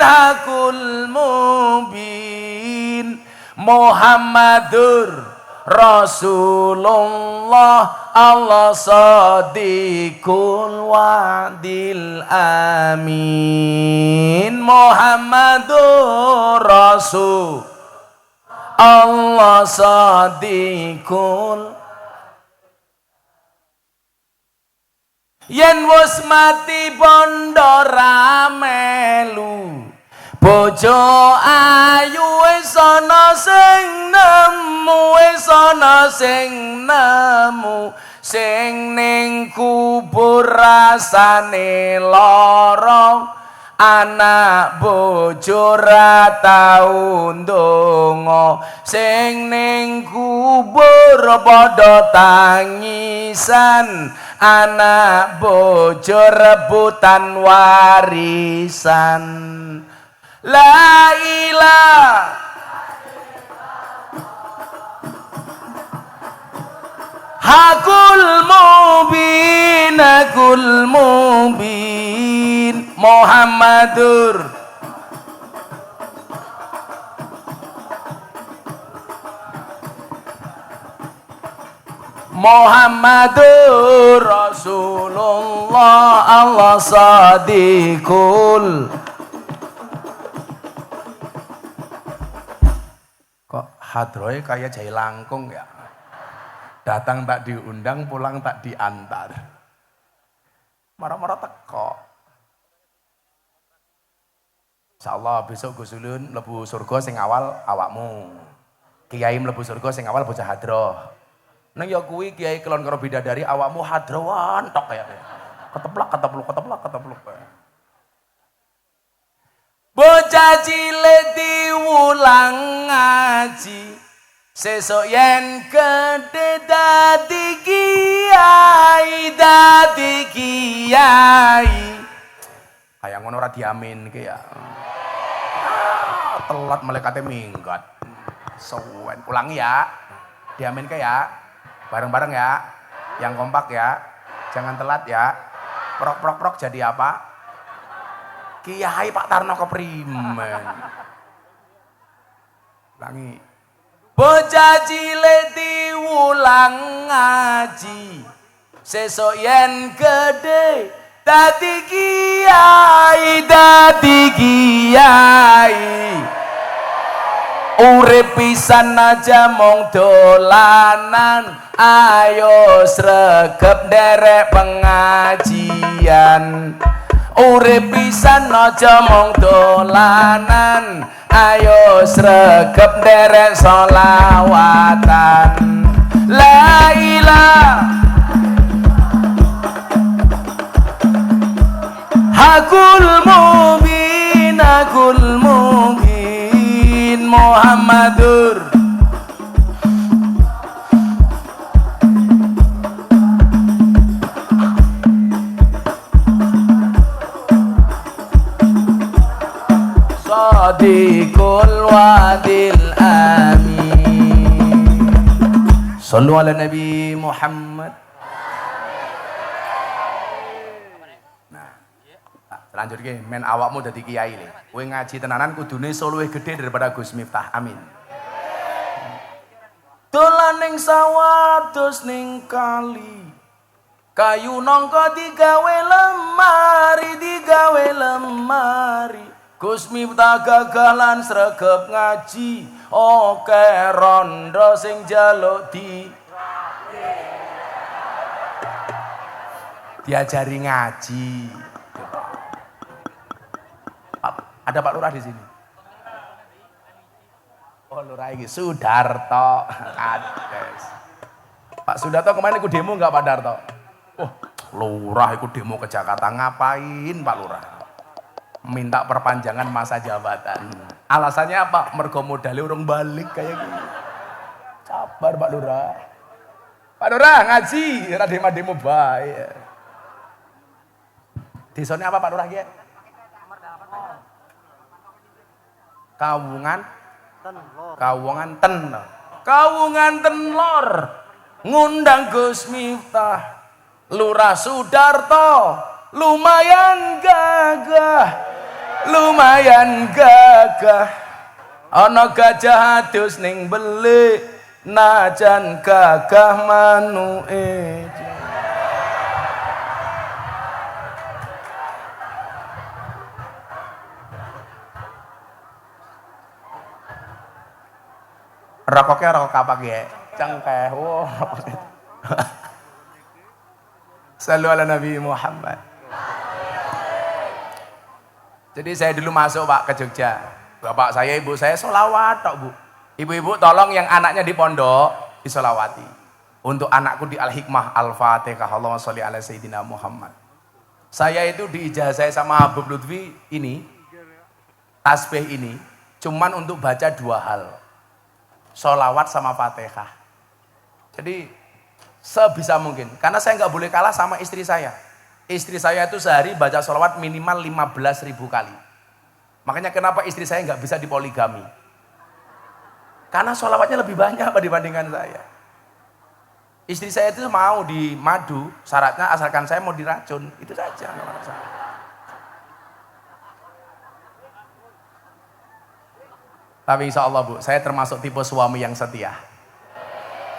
Muhammadur Rasulullah Allah sadiqul wa'dil amin Muhammadur Rasul Allah sadiqul yen wis mati bondo ramelu bojo ayu wis ana sing nemu sing ning kubur rasane lara anak bojo ra tau ndonga sing ning kubur padha tangisan anak bojo rebutan warisan la ilaha hakul mubin Muhammadur Rasulullah Allah sadiqul. Kok hadroe kayak jai langkung ya? Datang tak diundang, pulang tak diantar. Marah-marah teko. Insyaallah besok Gus Ulun mlebu surga sing awal awakmu. Kiai mlebu surga sing awal bocah hadroh. Nang ya kuwi kiai kelon karo bidadari awakmu hadrowan tok kaya. Keteplak. Bocah cilik diwulang ngaji. Sesuk yen gedhe dadi kiai. Kayak ngono ora diaminke ya. Telat malaikate minggat. Suwen. Ulangi ya. Diaminke ya. Bareng-bareng ya. Yang kompak ya. Jangan telat ya. Prok jadi apa? Kiai Pak Tarno keprimen. Ulangi. Bocah cilik diwulang ngaji. Sesuk yen gedhe dadi kiai. Urip pisan aja mong dolanan. Ayo sregep nderek pengajian. Urip pisan aja mong dolanan. Ayo sregep nderek sholawatan. La ilaha hakul mubin Muhammadur sadiqul wa'dil amin. Sallu ala Nabi Muhammad. Lanjut ke, men awakmu dadi kiai le. Kowe ngaji tenanan kudune luwih gede daripada Gus Miftah. Amin. Dolan ning sawah dos ning kali. Kayu nangka digawe lemari. Gus Miftah gagalan sregep ngaji. Oke rondo sing jaluk diajari ngaji. Ada Pak Lurah di sini. Oh Lurah ini Sudarto. Kades. Pak Sudarto kemarin ikut demo nggak Pak Darto? Oh Lurah ikut demo ke Jakarta ngapain Pak Lurah? Minta perpanjangan masa jabatan. Alasannya apa? Mergo modalnya urung balik kayak gini. Sabar Pak Lurah. Pak Lurah ngaji, ora demo bae. Desane apa Pak Lurah ki? Kawungan Ten. Kawungan Ten Lor. Ngundang Gus Miftah. Lurah Sudarto. Lumayan gagah. Ana gajah adus ning belik. Najan gagah manuke. Rokoknya rokok apa ya? Cengkeh. Wow. Sallu ala Nabi Muhammad. Jadi saya dulu masuk Pak ke Jogja. Bapak saya, ibu saya sholawat tok Bu. Ibu-ibu tolong yang anaknya di pondok disolawati. Untuk anakku di Al-Hikmah Al-Fatihah. Allahumma sholli ala Sayyidina Muhammad. Saya itu diijazah sama Habib Lutfi ini, tasbih ini, cuman untuk baca 2 hal. Sholawat sama Fatihah. Jadi sebisa mungkin, karena saya nggak boleh kalah sama istri saya. Istri saya itu sehari baca sholawat minimal 15.000 kali. Makanya kenapa istri saya nggak bisa dipoligami? Karena sholawatnya lebih banyak dibandingkan saya. Istri saya itu mau di madu, syaratnya asalkan saya mau diracun, itu saja. Tapi insya Allah Bu, saya termasuk tipe suami yang setia.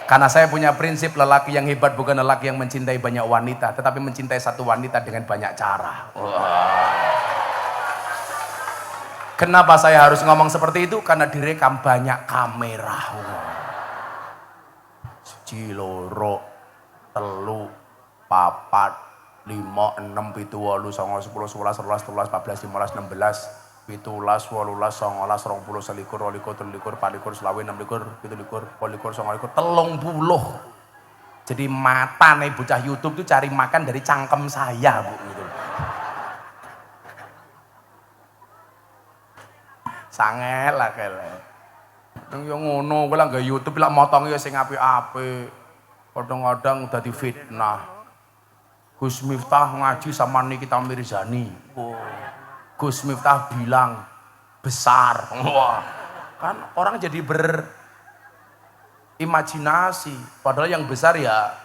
Karena saya punya prinsip lelaki yang hebat bukan lelaki yang mencintai banyak wanita, tetapi mencintai satu wanita dengan banyak cara. Kenapa saya harus ngomong seperti itu? Karena direkam banyak kamera. 1, 2, 3, 4, 5, 6, 7, 8, 9, 10, 11, 12, 13, 14, 15, 16, 17, 18, 19, 20, 21, 24, 30. Jadi mata nih bocah YouTube tuh cari makan dari cangkem saya Bu gitu. Sangel lah kele. Yang ngono kowe lah nggo YouTube lah motonge ya sing apik-apik. Kadang-kadang dadi fitnah. Gus Miftah ngaji sama Nikita Mirzani. Gus Miftah bilang besar. Wah. Kan orang jadi berimajinasi. Padahal yang besar ya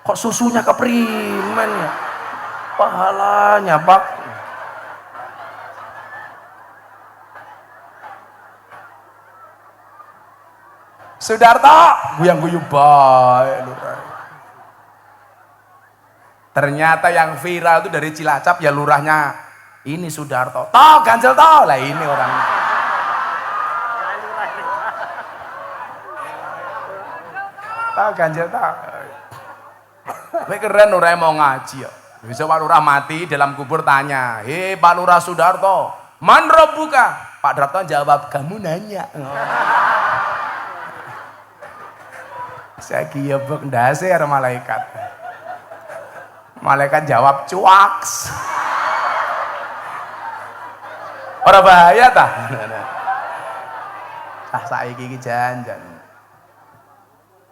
kok susunya keprimen ya. Pahalanya Pak. Sudarto, guyang-guyu baik lurah. Ternyata yang viral itu dari Cilacap ya lurahnya ini Sudarto. Toh ganjel toh lah ini orang. Toh ganjel toh. Ini keren lurah mau ngaji ya. Bisa Pak Lurah mati dalam kubur tanya, hei Pak Lurah Sudarto, man robbuka? Pak Darto jawab, kamu nanya. Saya kira bek ya malaikat. Malaikat jawab cuaks. Ora bahaya tah? Saiki iki janjan.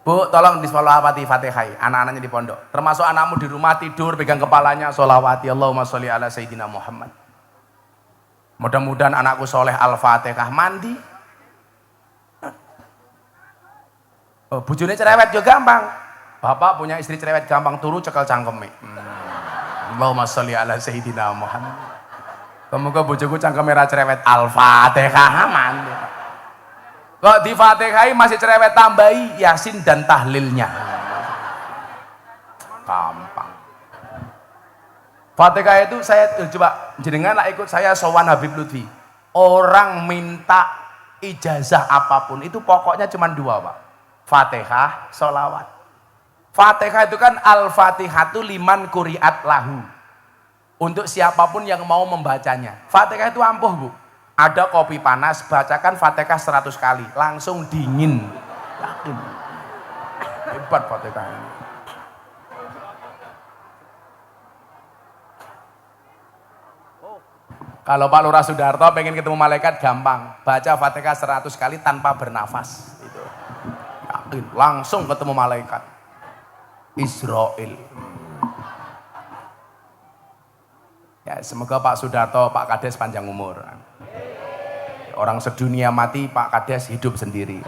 Bu, tolong disolawati Fatihah anak-anaknya di pondok. Termasuk anakmu di rumah tidur pegang kepalanya solawati Allahumma sholli ala Sayyidina Muhammad. Mudah-mudahan anakku soleh Al-Fatihah mandi. Bujune cerewet juga gampang. Bapak punya istri cerewet gampang turu cekel cangkeme. Allahumma sholli ala Sayyidina Muhammad. Semoga bojoku cangkeme ra cerewet Al-Fatihah mandi. Kok di Fatihah masih cerewet tambahi Yasin dan tahlilnya. Gampang. Fatihah itu saya coba jenengan lah ikut saya sowan Habib Lutfi. Orang minta ijazah apapun itu pokoknya cuma 2 Pak. Fatihah, sholawat. Fatihah itu kan Al-Fatihatu liman kuriat lahu. Untuk siapapun yang mau membacanya. Fatihah itu ampuh Bu. Ada kopi panas, bacakan Fatihah 100 kali. Langsung dingin. Yakin. Hebat Fatihah ini. Kalau Pak Lurah Sudarto pengen ketemu malaikat gampang. Baca Fatihah 100 kali tanpa bernafas. Langsung ketemu malaikat Israel. Ya, semoga Pak Sudarto, Pak Kades panjang umur. Orang sedunia mati, Pak Kades hidup sendiri.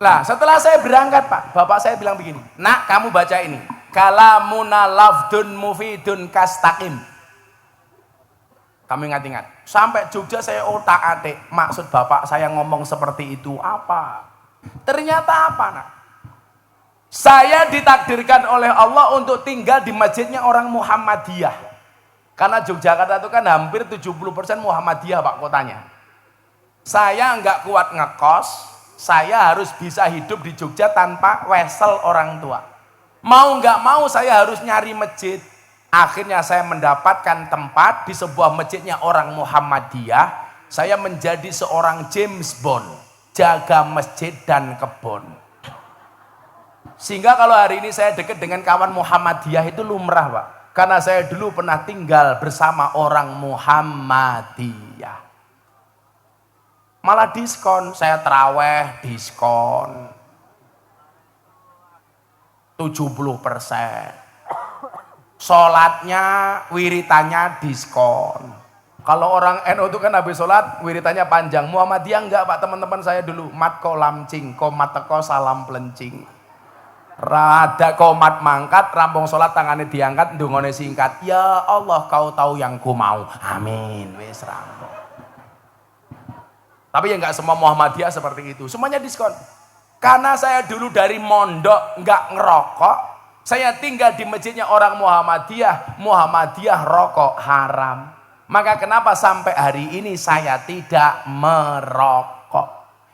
Lah, setelah saya berangkat, Pak, bapak saya bilang begini, "Nak, kamu baca ini. Kalamuna lafdun mufidun kastaqim." Kamu ingat-ingat. Sampai Jogja saya otak-atik, maksud bapak saya ngomong seperti itu apa? Ternyata apa, Nak? Saya ditakdirkan oleh Allah untuk tinggal di masjidnya orang Muhammadiyah. Karena Yogyakarta itu kan hampir 70% Muhammadiyah, Pak, kotanya. Saya nggak kuat ngekos, saya harus bisa hidup di Jogja tanpa wesel orang tua. Mau nggak mau saya harus nyari masjid. Akhirnya saya mendapatkan tempat di sebuah masjidnya orang Muhammadiyah. Saya menjadi seorang James Bond, jaga masjid dan kebun. Sehingga kalau hari ini saya dekat dengan kawan Muhammadiyah itu lumrah, Pak. Karena saya dulu pernah tinggal bersama orang Muhammadiyah. Malah diskon, saya terawih diskon 70%. Sholatnya, wiritannya diskon. Kalau orang NU itu kan habis sholat, wiritannya panjang. Muhammadiyah enggak, Pak, teman-teman saya dulu. Mat ko lamcing, komat teko salam pelencing. Rada komat mangkat, rampung sholat tangannya diangkat, ndungone singkat. Ya Allah, kau tahu yang ku mau. Amin. Wis rampung. Tapi ya nggak semua Muhammadiyah seperti itu. Semuanya diskon. Karena saya dulu dari mondok nggak ngerokok, saya tinggal di masjidnya orang Muhammadiyah. Muhammadiyah rokok haram. Maka kenapa sampai hari ini saya tidak merokok?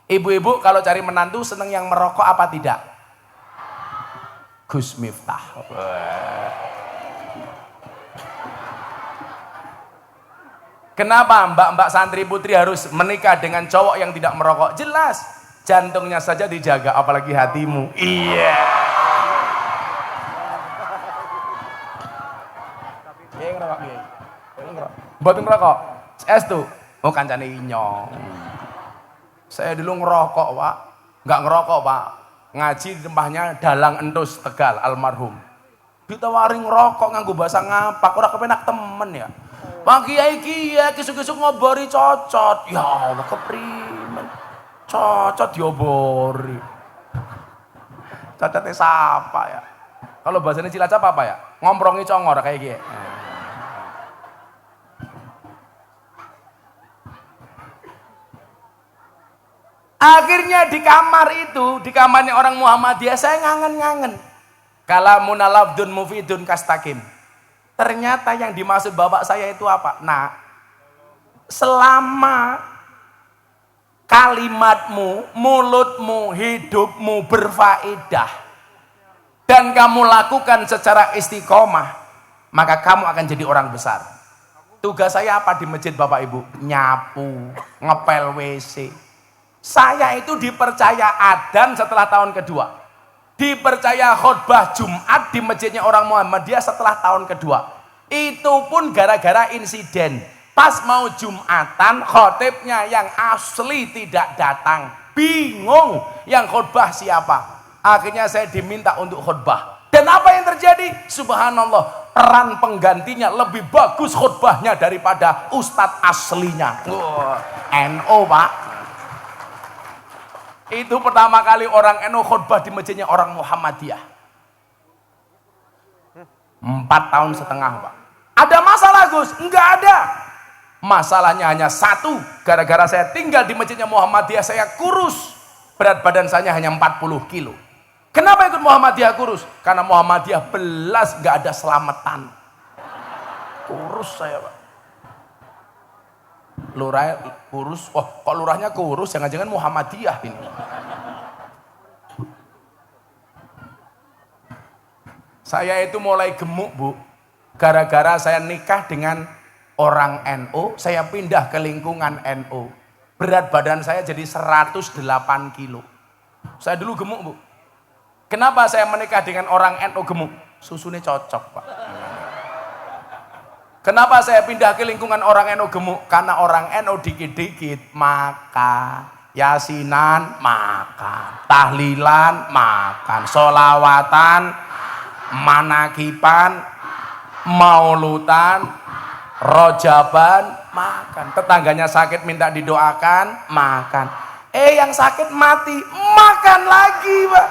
Ibu-ibu kalau cari menantu seneng yang merokok apa tidak? Gus Miftah. Kenapa mbak-mbak santri putri harus menikah dengan cowok yang tidak merokok? Jelas, jantungnya saja dijaga, apalagi hatimu. Iya. Iya ngerokok, iya. Buat ngerokok. Es tuh. Oh kancane inyong. Saya dulu ngerokok, Pak. Nggak ngerokok, Pak. Ngaji di tempatnya Dalang Entus Tegal almarhum. Ditawari ngerokok nganggo bahasa ngapak, ora kepenak temen ya. Pak Kiai kisuk-kisuk ngobori cocot. Ya Allah keprimen. Cocot diobori. Cocotnya siapa ya? Kalau bahasanya Cilacap apa ya? Ngomprongi congor kayak gitu. Akhirnya di kamar itu, di kamarnya orang Muhammadiyah, saya ngangen-ngangen. Kalamuna lafdun mufidun kastaqim. Ternyata yang dimaksud bapak saya itu apa? Nah, selama kalimatmu, mulutmu, hidupmu berfaedah dan kamu lakukan secara istiqomah, maka kamu akan jadi orang besar. Tugas saya apa di masjid Bapak Ibu? Nyapu, ngepel WC. Saya itu dipercaya adzan setelah tahun kedua. Dipercaya khutbah Jumat di masjidnya orang Muhammadiyah setelah tahun kedua. Itu pun gara-gara insiden. Pas mau Jumatan, khotibnya yang asli tidak datang. Bingung yang khutbah siapa. Akhirnya saya diminta untuk khutbah. Dan apa yang terjadi? Subhanallah, peran penggantinya lebih bagus khutbahnya daripada ustadz aslinya. NO, Pak. Itu pertama kali orang NU khutbah di masjidnya orang Muhammadiyah. 4,5 tahun, Pak. Ada masalah, Gus? Enggak ada. Masalahnya hanya satu. Gara-gara saya tinggal di masjidnya Muhammadiyah, saya kurus. Berat badan saya hanya 40 kilo. Kenapa ikut Muhammadiyah kurus? Karena Muhammadiyah belas enggak ada selamatan. Kurus saya, Pak. Lurah kurus, wah kok lurahnya kurus, jangan-jangan Muhammadiyah ini. Saya itu mulai gemuk, Bu, gara-gara saya nikah dengan orang NU, saya pindah ke lingkungan NU. Berat badan saya jadi 108 kilo. Saya dulu gemuk, Bu. Kenapa saya menikah dengan orang NU gemuk? Susunya cocok, Pak. Kenapa saya pindah ke lingkungan orang NU gemuk? Karena orang NU dikit-dikit makan, yasinan makan, tahlilan makan, solawatan, manakipan maulutan, rojaban, makan. Tetangganya sakit minta didoakan, makan. Yang sakit mati, makan lagi, Pak.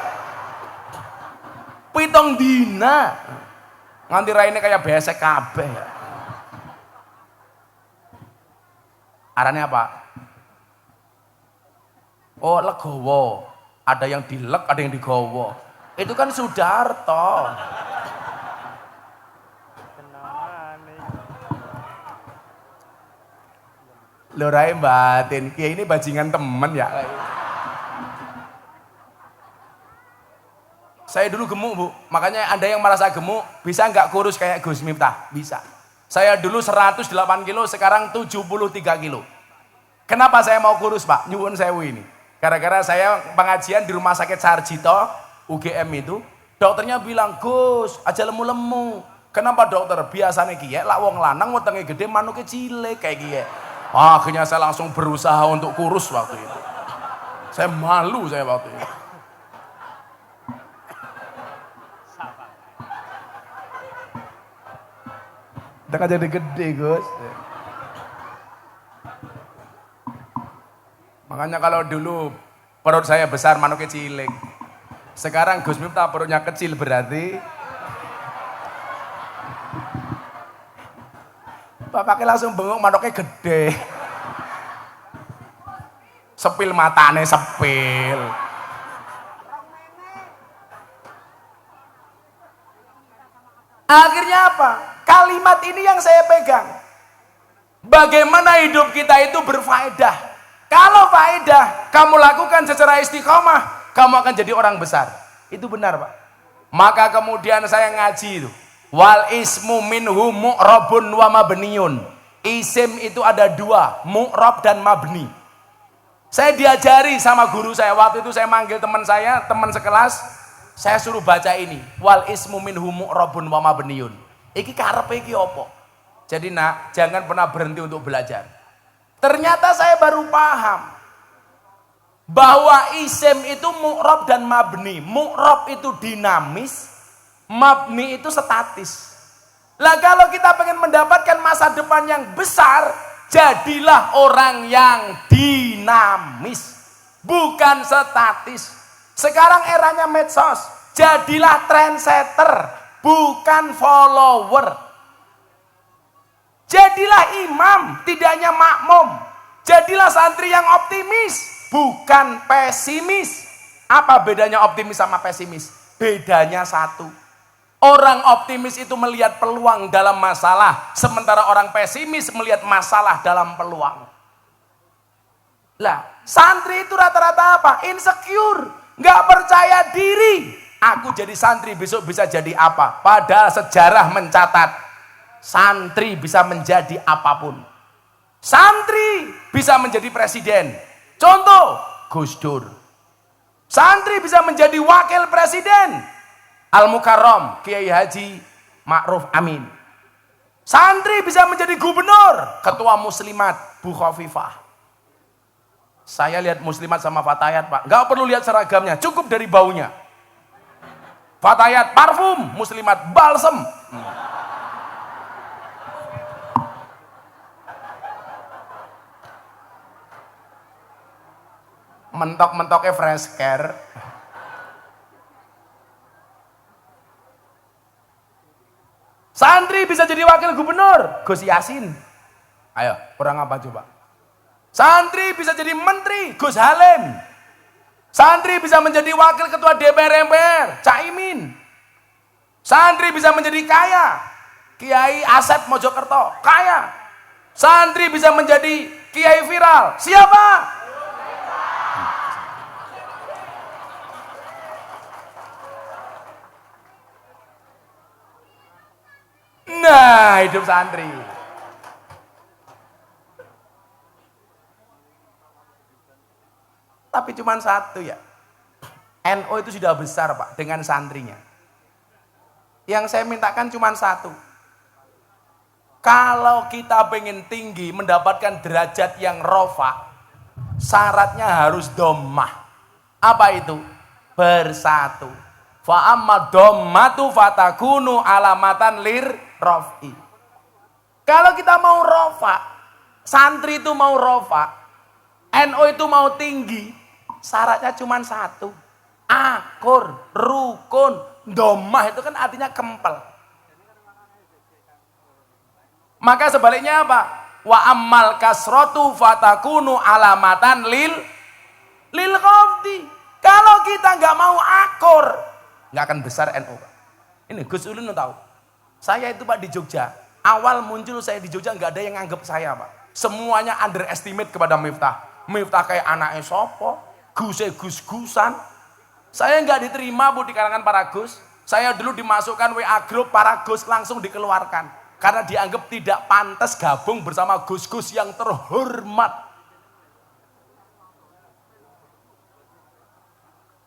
Pitong dina. Nganti raine kayak besek kabeh. Arane apa? Oh, legowo. Ada yang dilek, ada yang digowo. Itu kan Sudarto. Lho rae batin, kiai ini bajingan temen ya. Saya dulu gemuk, Bu. Makanya Anda yang merasa gemuk, bisa nggak kurus kayak Gus Miftah? Bisa. Saya dulu 108 kilo, sekarang 73 kilo. Kenapa saya mau kurus, Pak? Nyuwun sewu ini. Gara-gara saya pengajian di Rumah Sakit Sarjito, UGM itu, dokternya bilang, Gus, aja lemu-lemu. Kenapa dokter? Biasanya kiye, lah wong lanang wetenge gede, manuke cilik kayak kiye. Akhirnya saya langsung berusaha untuk kurus waktu itu. Saya malu saya waktu itu. Udah kan jadi gede, Gus. Makanya kalau dulu perut saya besar, manuknya cilik. Sekarang Gus Miftah perutnya kecil berarti bapaknya langsung bengok, manuknya gede. Sepil matane, sepil. Akhirnya apa? Kalimat ini yang saya pegang. Bagaimana hidup kita itu berfaedah. Kalau faedah kamu lakukan secara istiqomah, kamu akan jadi orang besar. Itu benar, Pak. Maka kemudian saya ngaji itu. Wal ismu minhu mu'rabun wa mabniyun. Isim itu ada dua, mu'rab dan mabni. Saya diajari sama guru saya. Waktu itu saya manggil teman saya, teman sekelas. Saya suruh baca ini. Wal ismu minhu mu'rabun wa mabniyun. Iki karepe iki apa? Jadi nak, jangan pernah berhenti untuk belajar. Ternyata saya baru paham bahwa isim itu mu'rab dan mabni. Mu'rab itu dinamis, mabni itu statis. Lah kalau kita pengen mendapatkan masa depan yang besar, jadilah orang yang dinamis, bukan statis. Sekarang eranya medsos, jadilah trendsetter, bukan follower. Jadilah imam, tidak hanya makmum. Jadilah santri yang optimis, bukan pesimis. Apa bedanya optimis sama pesimis? Bedanya satu. Orang optimis itu melihat peluang dalam masalah, sementara orang pesimis melihat masalah dalam peluang. Lah, santri itu rata-rata apa? Insecure, nggak percaya diri. Aku jadi santri besok bisa jadi apa? Padahal sejarah mencatat santri bisa menjadi apapun. Santri bisa menjadi presiden. Contoh, Gus Dur. Santri bisa menjadi wakil presiden. Al-Mukarram, Kiai Haji Ma'ruf Amin. Santri bisa menjadi gubernur, ketua muslimat, Bu Khofifah. Saya lihat muslimat sama Fatayat, Pak. Nggak perlu lihat seragamnya, cukup dari baunya. Fatayat parfum, muslimat balsem. Mentok-mentoknya fresh care. Santri bisa jadi wakil gubernur, Gus Yasin. Ayo, kurang apa coba? Santri bisa jadi menteri, Gus Halim. Santri bisa menjadi wakil ketua DPR MPR, Caimin. Santri bisa menjadi kaya, Kiai Asep Mojokerto, kaya. Santri bisa menjadi kiai viral, siapa? Nah, hidup santri. Tapi cuma satu ya. NU itu sudah besar, Pak, dengan santrinya. Yang saya mintakan cuma satu. Kalau kita pengen tinggi, mendapatkan derajat yang rofa, syaratnya harus dhammah. Apa itu? Bersatu. Fa amma dhammatu fatakunu alamatan lir rofi. Kalau kita mau rofa, santri itu mau rofa, NU itu mau tinggi, syaratnya cuma satu. Akur, rukun, domah itu kan artinya kempel. Maka sebaliknya apa? Wa ammal kasratu fatakunu alamatan lil khafdi. Kalau kita nggak mau akur, nggak akan besar NU. Ini Gus Ulun tahu. Saya itu Pak di Jogja. Awal muncul saya di Jogja nggak ada yang nganggap saya Pak. Semuanya underestimate kepada Miftah. Miftah kayak anaknya sopo, gus-gusan. Saya nggak diterima Bu di kalangan para Gus. Saya dulu dimasukkan WA grup para Gus langsung dikeluarkan. Karena dianggap tidak pantas gabung bersama Gus-Gus yang terhormat.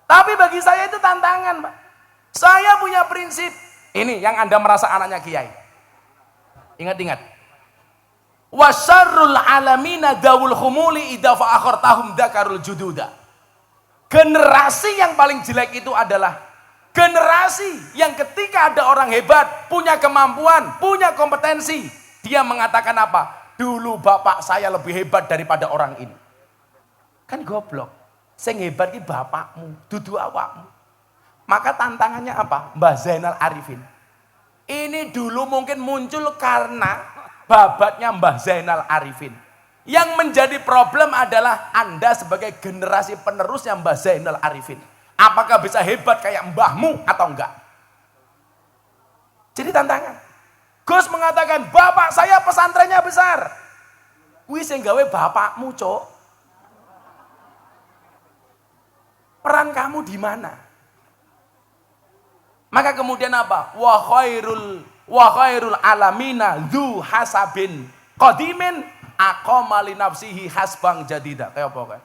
Tapi bagi saya itu tantangan, Pak. Saya punya prinsip. Ini yang Anda merasa anaknya kiai. Ingat-ingat. Wasyarrul alamina dawul khumuli idza fa'akhartahum dzakarul jududa. Generasi yang paling jelek itu adalah generasi yang ketika ada orang hebat, punya kemampuan, punya kompetensi, dia mengatakan apa? Dulu bapak saya lebih hebat daripada orang ini. Kan goblok. Sing hebat ki bapakmu, dudu awakmu. Maka tantangannya apa? Mbah Zainal Arifin. Ini dulu mungkin muncul karena babatnya Mbah Zainal Arifin. Yang menjadi problem adalah Anda sebagai generasi penerusnya Mbah Zainal Arifin. Apakah bisa hebat kayak mbahmu atau enggak? Jadi tantangan. Gus mengatakan, bapak saya pesantrennya besar. Wih sing gawe bapakmu, Cok. Peran kamu di mana? Maka kemudian apa? Wa khairul alamina dzu hasabin qadimin aqama li nafsihi hasbang jadida. Kayak apa kayak?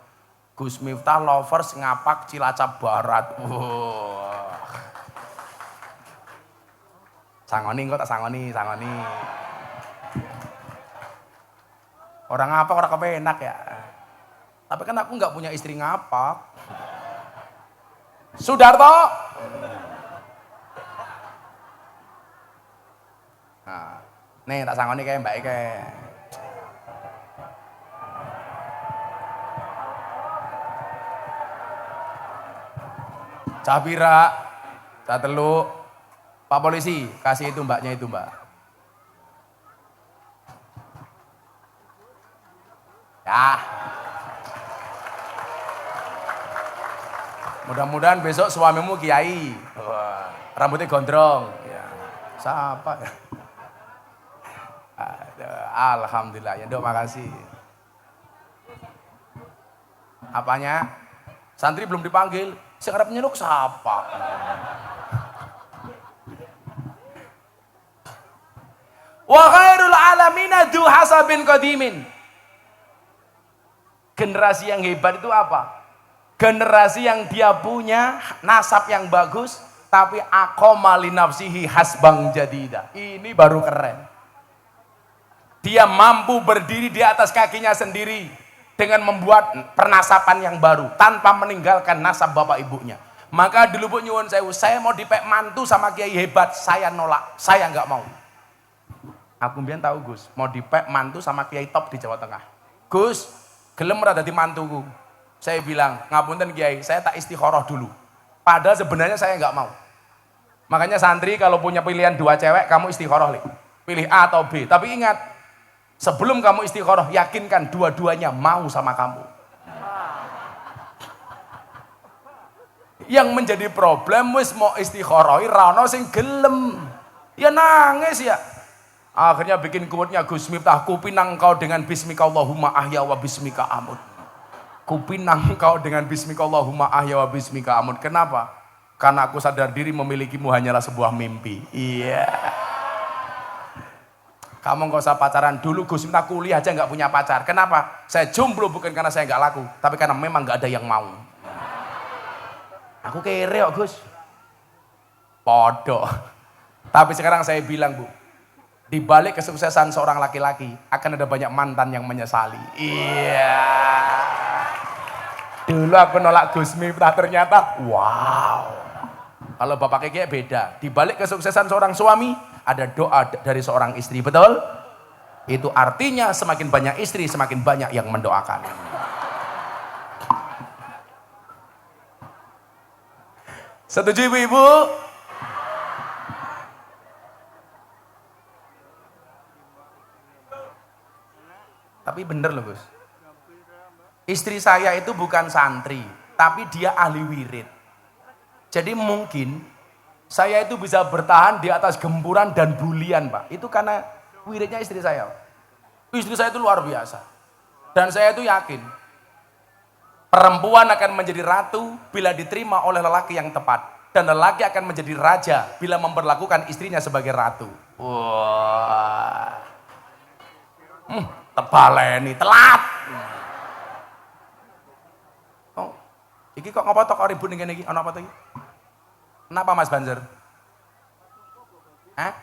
Gus Miftah lovers ngapak Cilacap Barat. Wah. Sangoni kok tak sangoni. Orang ngapak orang kepenak ya. Tapi kan aku nggak punya istri ngapak. Sudarto. Nah, nih tak sangoni kayak Mbak Ike. Cah pira, cah telu, Pak Polisi, kasih itu mbaknya itu mbak. Ya. Mudah-mudahan besok suamimu kiai. Wah, rambutnya gondrong. Ya. Siapa ya? Alhamdulillah, ya Dok, makasih. Apanya? Santri belum dipanggil. Sekarang penyeluk siapa? Wa khairul alamina dzu hasabin qadimin. Generasi yang hebat itu apa? Generasi yang dia punya nasab yang bagus, tapi aqama li nafsihi hasbang jadida. Ini baru keren. Dia mampu berdiri di atas kakinya sendiri dengan membuat pernasapan yang baru tanpa meninggalkan nasab bapak ibunya. Maka dulu Bu nyuwun sewu, saya mau dipek mantu sama kiai hebat, saya nolak, saya nggak mau. Aku mbiyen tahu Gus, mau dipek mantu sama kiai top di Jawa Tengah. Gus, gelem ora dadi mantuku. Saya bilang, ngapunten kiai, saya tak istikharah dulu. Padahal sebenarnya saya nggak mau. Makanya santri kalau punya pilihan dua cewek, kamu istikharah, pilih A atau B. Tapi ingat, sebelum kamu istikharah, yakinkan dua-duanya mau sama kamu. Yang menjadi problem wis mau istikharah, ra ono sing gelem. Ya nangis ya. Akhirnya bikin quote-nya Gus Miftah, kupinang kau dengan bismika Allahumma ahya wa bismika amut. Kupinang kau dengan bismika Allahumma ahya wa bismika amut. Kenapa? Karena aku sadar diri memilikimu hanyalah sebuah mimpi. Iya. Kamu gak usah pacaran. Dulu Gus Miftah kuliah aja gak punya pacar. Kenapa? Saya jomblo bukan karena saya gak laku, tapi karena memang gak ada yang mau. Aku kere kok Gus. Podo. Tapi sekarang saya bilang Bu, di balik kesuksesan seorang laki-laki akan ada banyak mantan yang menyesali. Iya. Dulu aku nolak Gus Miftah, ternyata wow. Kalau bapak kayak beda. Di balik kesuksesan seorang suami ada doa dari seorang istri, betul? Itu artinya semakin banyak istri, semakin banyak yang mendoakan. Setuju ibu-ibu? Tapi bener loh Gus. Istri saya itu bukan santri, tapi dia ahli wirid. Jadi mungkin saya itu bisa bertahan di atas gempuran dan bulian, Pak. Itu karena wiridnya istri saya. Istri saya itu luar biasa. Dan saya itu yakin, perempuan akan menjadi ratu bila diterima oleh lelaki yang tepat. Dan lelaki akan menjadi raja bila memperlakukan istrinya sebagai ratu. Wah. Tebaleni, telat. Oh, iki kok ngapa tok ribut ning kene iki? Ana apa to iki? Kenapa Mas Banzer? Hah?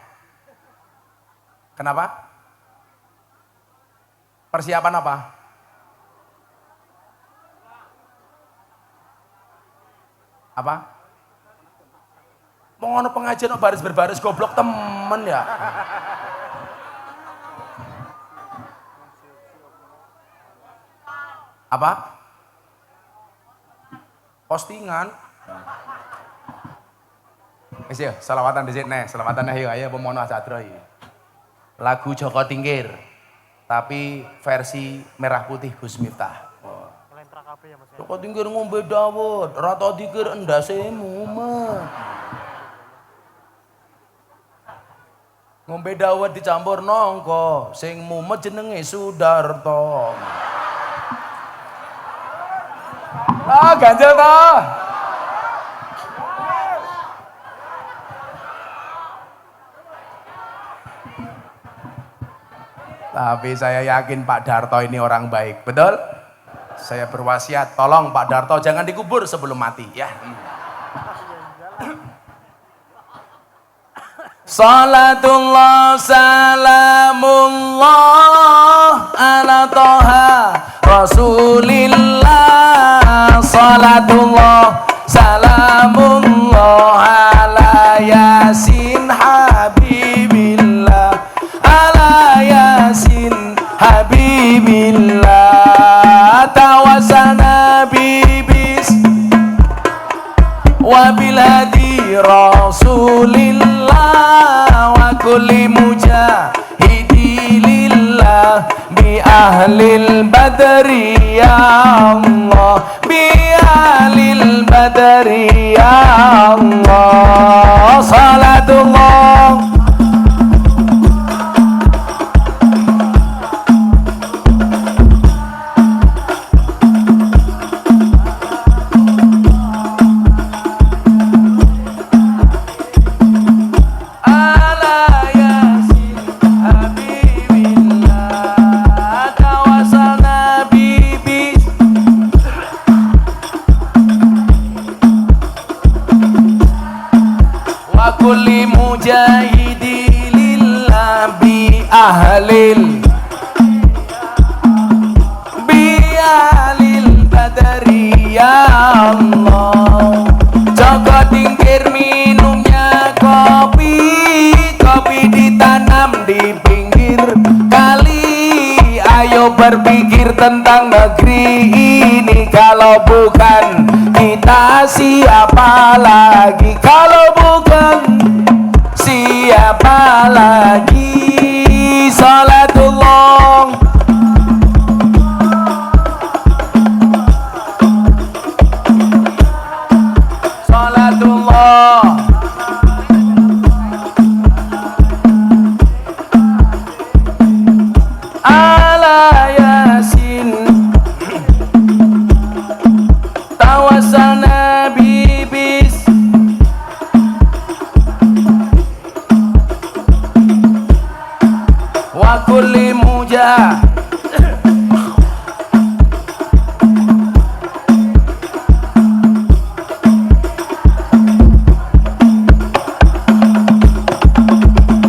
Kenapa? Persiapan apa? Apa? Mau ngono pengajian baris berbaris goblok temen ya. Apa? Postingan. Wis ya, selawatan dhisik neh, selawatan ayo pemono asadra iki. Lagu Joko Tingkir. Tapi versi merah putih Gus Miftah. Joko Tingkir ngombe dawet, rata dikir endase mumet. Ngombe dawet dicampur nongko, sing mumet jenenge Sudarto. Ah, ganjel toh. Tapi saya yakin Pak Darto ini orang baik, betul? Saya berwasiat, tolong Pak Darto jangan dikubur sebelum mati, ya. Salatullah salamullah ala toha Rasulillah. Salatullah salamullah ala yasin habibillah, ala yasin habibillah. Tawasana bibis wabil hadi Rasulillah wa kulli mujahidi lillah bi ahlil badri ya Allah, bi ahlil badri ya Allah. Salatullah kulli mujahidi lillah bi ahlil badri ya Allah. Joko Tingkir minumnya kopi, kopi ditanam di pinggir kali. Ayo berpikir tentang negeri ini, kalau bukan kita siapa lagi? Kalau bukan siapa lagi? Salatullah salatullah ala yasin tawasana bibis wa kulli mujah.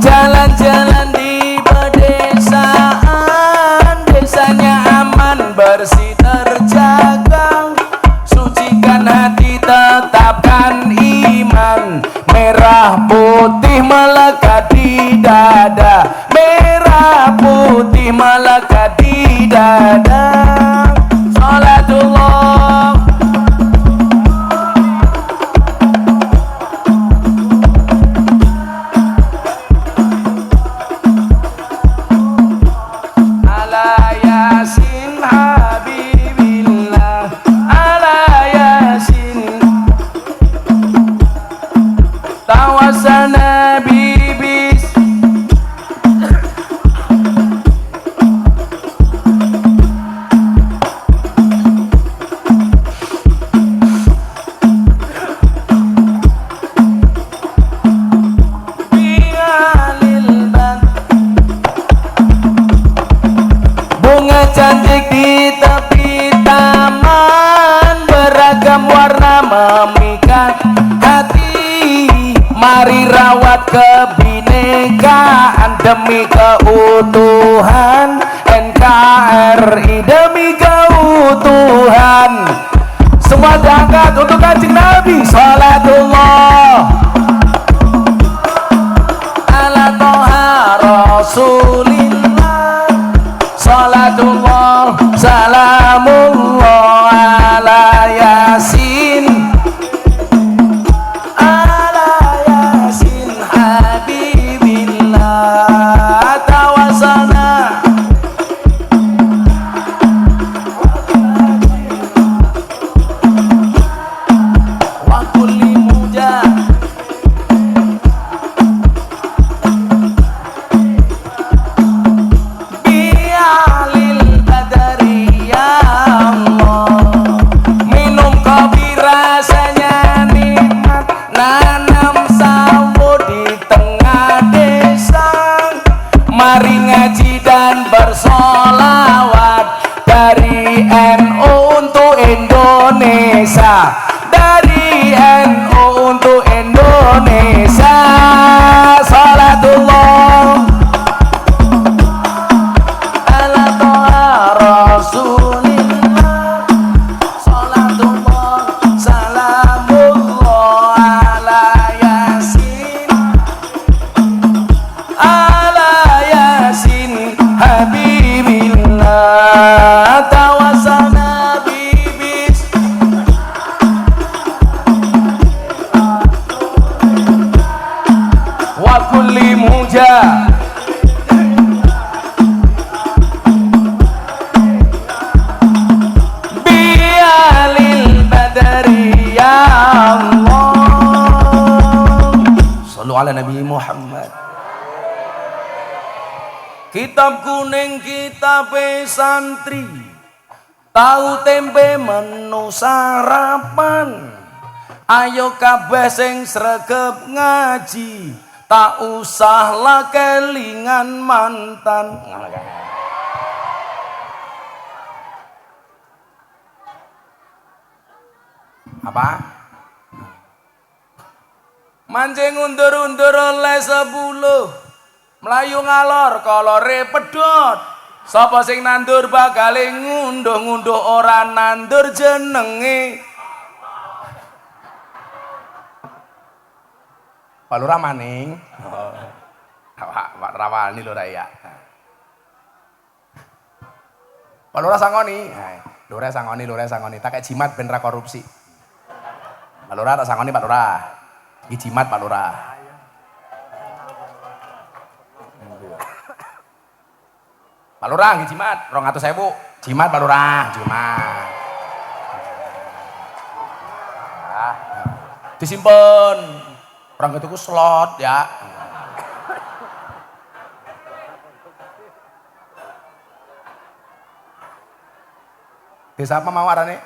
Jalan-jalan di pedesaan, desanya aman bersih terjaga, sucikan hati tetapkan iman, merah putih melekat di cantik di tepi taman, beragam warna memikat hati. Mari rawat kebinekaan demi keutuhan NKRI, demi keutuhan. Semua diangkat untuk Kanjeng Nabi. Salatullah ala Toha Rasulillah, salatullah salamullah ala Yasin, ala Yasin Habibillah. Tawassalna wa kulli mujah bialil badari ya Allah. Minum kopi rasanya nikmat, nanam sawo di tengah desa. Mari ngaji dan bersolawat dari NU untuk Indonesia, dari NU untuk Indonesia. Salatullah ala Toha Rasulillah, salatullah salamullah ala Yasin, ala Yasin Habibillah. Tawassalna bibis wa kulli mujah bialil badari ya Allah. Sallu ala Nabi Muhammad. Kitab kuning, kitab santri, tahu tempe menu sarapan. Ayo kabeh sing sregep ngaji, tak usah lah kelingan mantan. Apa? Mancing undur-undur oleh 10, melayu ngalor kolore pedot. Sapa sing nandur bakal ngunduh-ngunduh ora nandur jenenge. Pak Lurah maning. Pak Rawani lho ya. Pak Lurah sangoni. Lurah sangoni. Tak kayak jimat ben ra korupsi. Pak Lurah tak sangoni Pak Lurah. Iki jimat Pak Lurah. Pak Lurah nggih jimat 200.000. Jimat Pak Lurah, jimat. Disimpen. Orang itu slot ya. Desa apa mau arane?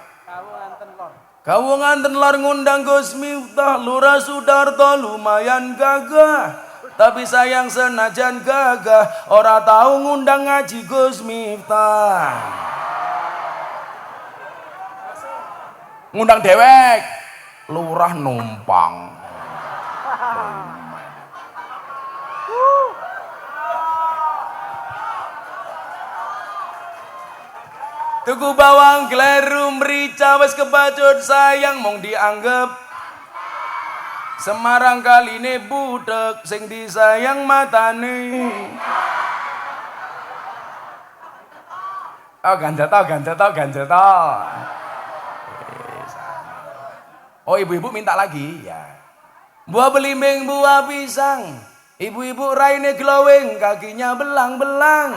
Kawungan Lor ngundang Gus Miftah, Lurah Sudarto lumayan gagah. Tapi sayang senajan gagah, ora tahu ngundang ngaji Gus Miftah. Ngundang dewek, lurah numpang. Tuku bawang gleru merica wis kebacut sayang mong dianggep Semarang kaline budek sing disayang matane. Oh ganjel to. Oh ibu-ibu minta lagi ya. Buah belimbing, buah pisang. Ibu-ibu raine glowing, kakinya belang-belang.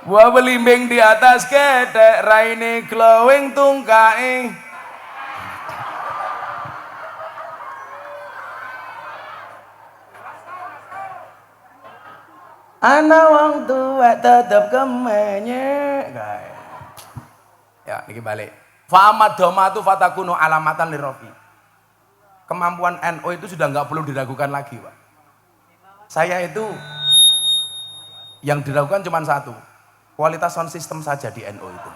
Buah belimbing di atas ketek, raine glowing tungkae. Ana wong tua tetep kemenye. Ya, niki balik. Fa'amad domatu fatakunu alamatan lirofi. Kemampuan NU itu sudah nggak perlu diragukan lagi, Pak. Saya itu Yang diragukan cuma satu, kualitas sound system saja di NU itu.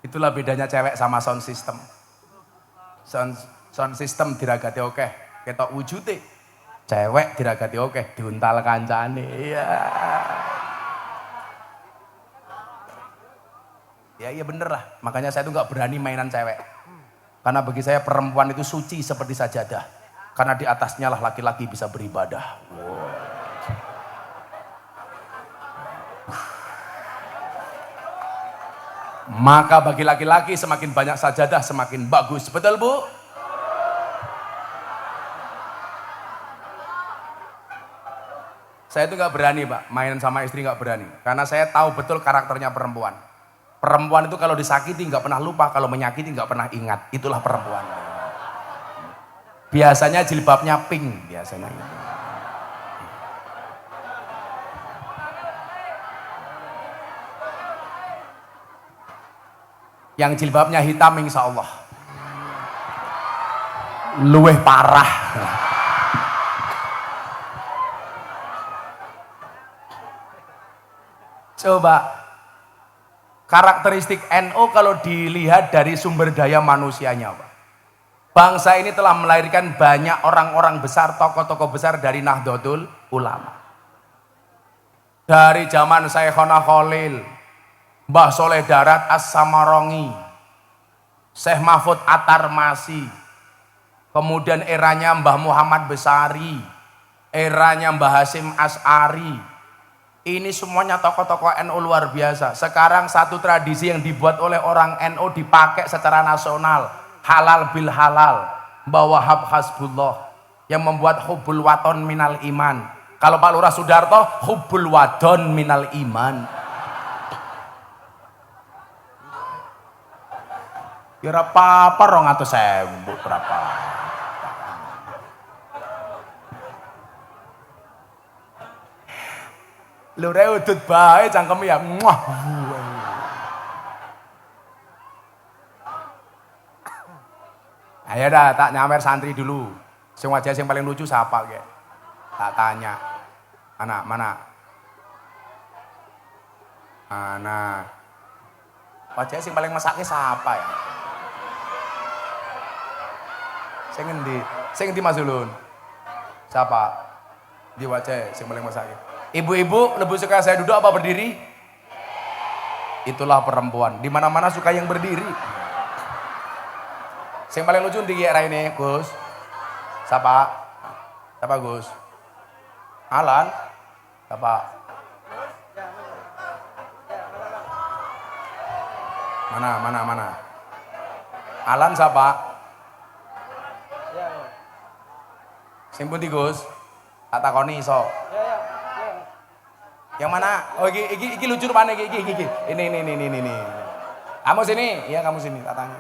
Itulah bedanya cewek sama sound system. Sound system diragati oke, ketok wujude. Cewek diragati oke, diuntal kancane. Iya. Ya bener lah. Makanya saya tuh nggak berani mainan cewek. Karena bagi saya perempuan itu suci seperti sajadah. Karena di atasnya lah laki-laki bisa beribadah. Wow. Maka bagi laki-laki semakin banyak sajadah semakin bagus. Betul Bu? Saya itu nggak berani Pak, main sama istri nggak berani. Karena saya tahu betul karakternya perempuan. Perempuan itu kalau disakiti nggak pernah lupa, kalau menyakiti nggak pernah ingat. Itulah perempuan. Biasanya jilbabnya pink, biasanya itu. Yang jilbabnya hitam insya Allah luweh parah. Coba karakteristik NU kalau dilihat dari sumber daya manusianya Pak. Bangsa ini telah melahirkan banyak orang-orang besar, tokoh-tokoh besar dari Nahdlatul Ulama. Dari zaman Syekhona Khalil, Mbah Soleh Darat As-Samarongi, Syekh Mahfud At-Tarmasi, kemudian eranya Mbah Muhammad Besari, eranya Mbah Hasyim Asy'ari. Ini semuanya tokoh-tokoh NU luar biasa. Sekarang satu tradisi yang dibuat oleh orang NU dipakai secara nasional, halal bil halal, Mbah Wahab Hasbullah yang membuat hubbul waton minal iman. Kalau Pak Lurah Sudarto, hubbul wadon minal iman. Kira apa 200.000 berapa? Lure udut bae cangkem ya. Muah. Ayo dah tak nyawer santri dulu. Sing wajah sing paling lucu siapa ge? Tak tanya. Mana? Wajah sing paling mesake siapa ya? Sing endi Mas Ulun? Siapa? Di wajah sing paling mesake. Ibu-ibu lebih suka saya duduk apa berdiri? Itulah perempuan. Di mana-mana suka yang berdiri. Yang paling lucu di era ini, Gus. Siapa Gus? Alan? Siapa? Mana? Alan siapa? Sing pundi Gus? Tak takoni iso. Yang mana? Oh iki lucu rupane iki. Ini. Kamu sini? Iya kamu sini, tak tanya.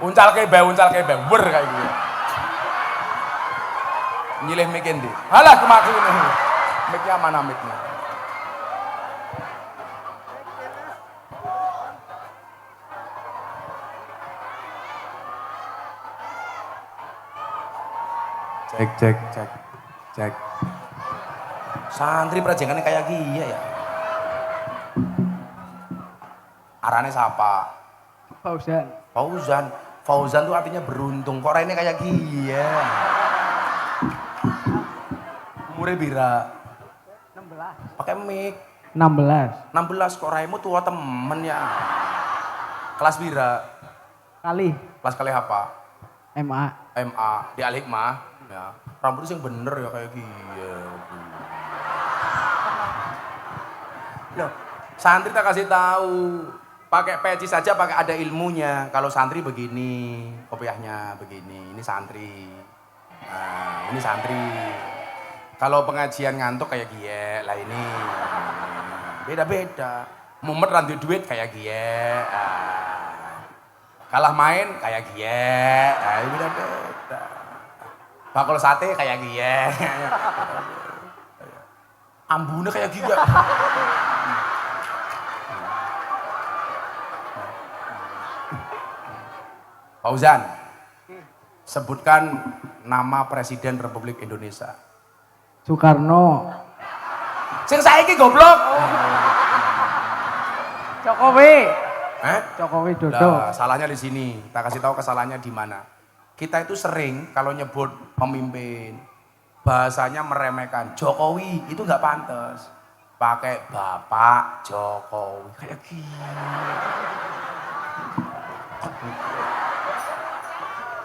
Uncal kebe, wer kayak gitu. Nyilih mic endi? Halah kemaku ini. Mic-nya mana mic-nya? Cek. Santri prajengannya kayak gini ya. Arane siapa? Fauzan tuh artinya beruntung. Kok ini kayak gini ya? Umurnya bira? 16. Pakai mic? 16 kok raimu tua temen ya? Kelas bira? Kelas kali apa? MA di Al-Hikmah. Ya, rambutnya yang bener ya kayak gini. Loh, santri tak kasih tahu, pakai peci saja pakai ada ilmunya. Kalau santri begini, kopiahnya begini. Ini santri. Nah, ini santri. Kalau pengajian ngantuk kayak gie lah ini. Beda-beda. Mumet randu duit kayak gie. Kalah main kayak gie. Beda-beda. Bakul sate kayak gie. Ambune kayak gie. Fauzan, sebutkan nama Presiden Republik Indonesia. Soekarno. Sing saiki goblok. Jokowi. Jokowi Dodo. Nah, salahnya di sini. Kita kasih tahu kesalahannya di mana. Kita itu sering kalau nyebut pemimpin bahasanya meremehkan. Jokowi itu nggak pantas. Pakai Bapak Jokowi kayak gini.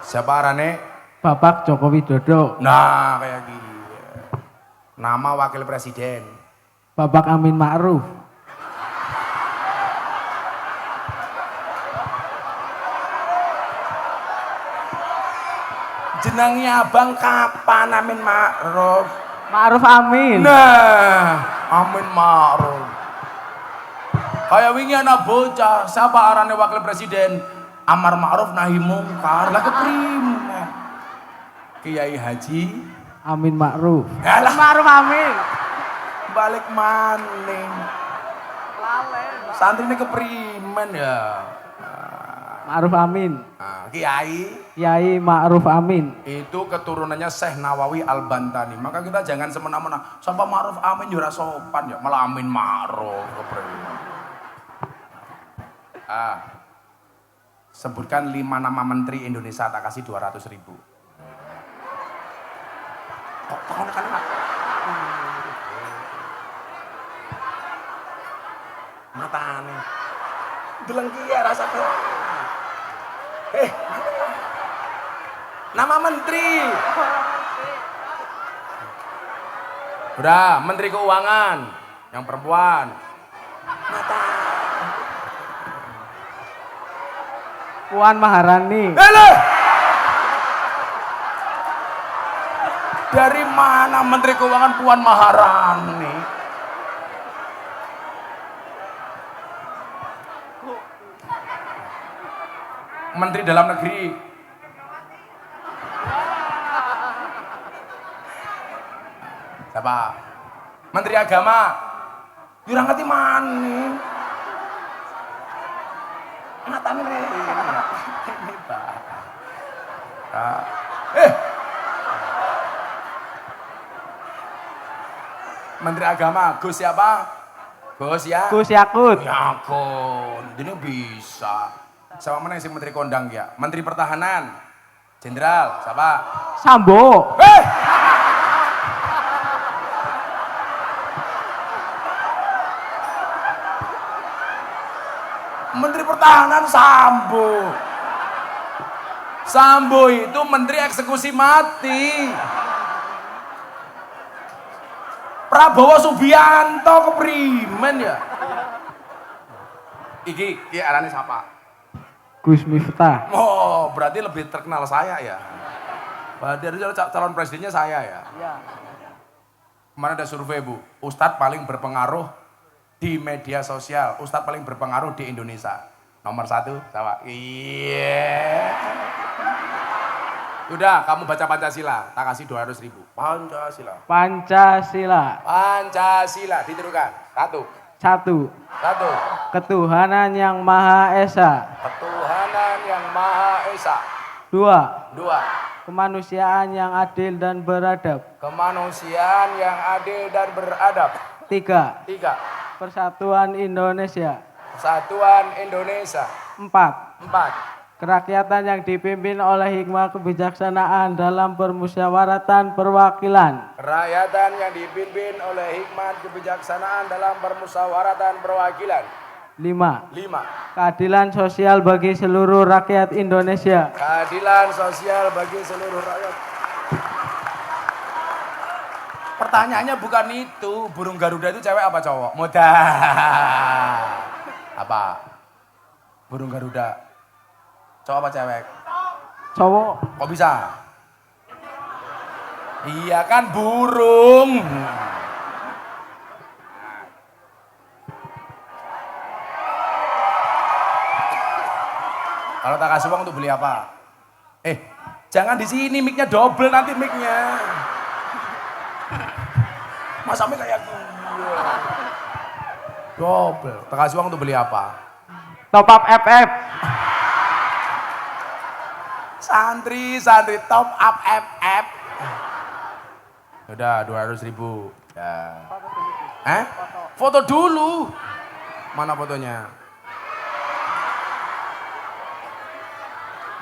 Siapa arane? Bapak Jokowi Dodo. Nah, kayak gini. Nama wakil presiden. Bapak Amin Ma'ruf. Jenengnya abang kapan Amin Ma'ruf? Ma'ruf Amin. Nah, Amin Ma'ruf. Kayak wingi anak bocah, siapa arane wakil presiden? Amar Ma'ruf nahi mungkar. Lah keprimen. Kiai Haji Amin Ma'ruf. Alah, Ma'ruf Amin. balik maning. Santri ini keprimen ya. Ma'ruf Amin. Nah, Kiai Kiai Ma'ruf Amin. itu keturunannya Syekh Nawawi Al-Bantani. Maka kita jangan semena-mena. Siapa Ma'ruf Amin ya ora sopan ya, malah Amin Ma'ruf keprimen. Sebutkan 5 nama menteri Indonesia, tak kasih 200.000. Kok kan matane. Deleng ki ya rasa kok. Nama menteri. Udah, Menteri Keuangan yang perempuan. Mata. Puan Maharani. Dari mana Menteri Keuangan Puan Maharani? Menteri Dalam Negeri. Siapa? Menteri Agama. Yura ngerti mana? Matanya ini. Menteri Agama, Gus siapa? Gus ya? Gus Yakut. Yakut, ini bisa. Siapa mana yang Menteri Kondang ya? Menteri Pertahanan, Jenderal, siapa? Sambo. Menteri Pertahanan Sambo. Sambo itu Menteri Eksekusi Mati. Prabowo Subianto keprimen ya. Iki arane siapa? Gus Miftah. Oh, berarti lebih terkenal saya ya. Dari calon presidennya saya ya. Kemarin ada survei Bu, Ustadz paling berpengaruh di media sosial, Ustadz paling berpengaruh di Indonesia. Nomor 1, sama. Iya. Udah, kamu baca Pancasila, tak kasih 200.000. Pancasila. Pancasila. Pancasila, ditirukan. 1. 1. 1. Ketuhanan yang Maha Esa. Ketuhanan yang Maha Esa. 2. 2. Kemanusiaan yang adil dan beradab. Kemanusiaan yang adil dan beradab. 3. 3. Persatuan Indonesia. Persatuan Indonesia. 4. 4. Kerakyatan yang dipimpin oleh hikmah kebijaksanaan dalam permusyawaratan perwakilan. Kerakyatan yang dipimpin oleh hikmat kebijaksanaan dalam permusyawaratan perwakilan. 5. 5. Keadilan sosial bagi seluruh rakyat Indonesia. Keadilan sosial bagi seluruh rakyat. Pertanyaannya bukan itu, burung Garuda itu cewek apa cowok? Mudah. Apa? Burung Garuda. Cowok apa cewek? Cowok. Kok bisa? Iya kan burung. Kalau tak kasih uang untuk beli apa? Jangan di sini, mic-nya double nanti mic-nya. Masa mic kayak gini? Double. Tak kasih uang untuk beli apa? Top up FF. Santri top up FF. Udah 200.000. Ya. Foto dulu. Mana fotonya?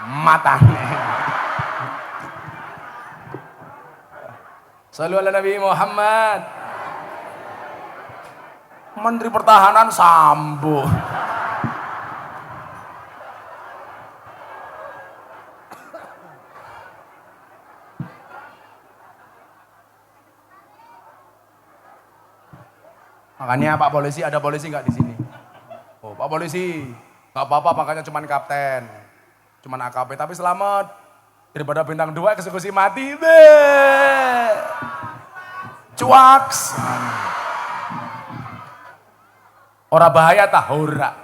Matanya. Shallu ala Nabi Muhammad. Menteri Pertahanan Sambo. Makanya Pak Polisi, ada polisi nggak di sini? Oh Pak Polisi, nggak apa-apa makanya cuman kapten, cuman AKP, tapi selamat daripada bintang 2 eksekusi mati. Cuaks. Ora bahaya tah ora.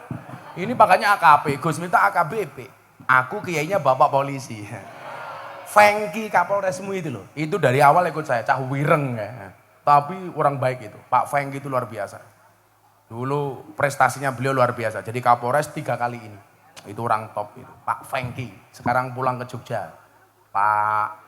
Ini makanya AKP, Gus minta AKBP. Aku kiainya Bapak Polisi. Fengki Kapolresmu itu loh. Itu dari awal ikut saya, cah wireng ya. Tapi orang baik itu, Pak Fengki itu luar biasa. Dulu prestasinya beliau luar biasa. Jadi Kapolres 3 kali ini. Itu orang top itu, Pak Fengki. Sekarang pulang ke Jogja. Pak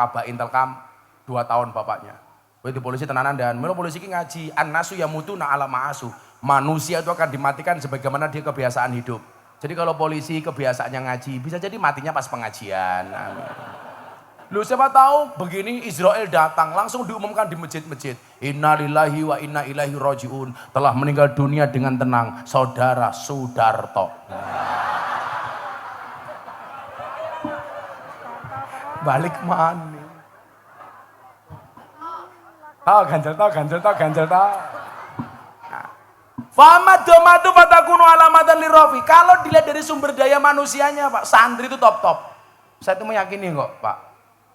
Kabak Intelkam 2 tahun bapaknya. Itu polisi tenanan dan melo polisi ki ngaji. An-nasu yamutuna ala ma'asu. Manusia itu akan dimatikan sebagaimana dia kebiasaan hidup. Jadi kalau polisi kebiasaannya ngaji, bisa jadi matinya pas pengajian. Amin. Lu siapa tahu begini Israel datang langsung diumumkan di masjid-masjid. Innalillahi wa inna ilaihi rajiun. Telah meninggal dunia dengan tenang Saudara Sudarto. Balik mana? Ganjel tahu. Famaddomatu fatakunu alamatan lirofi. Kalau dilihat dari sumber daya manusianya Pak, santri itu top. Saya itu meyakini kok Pak.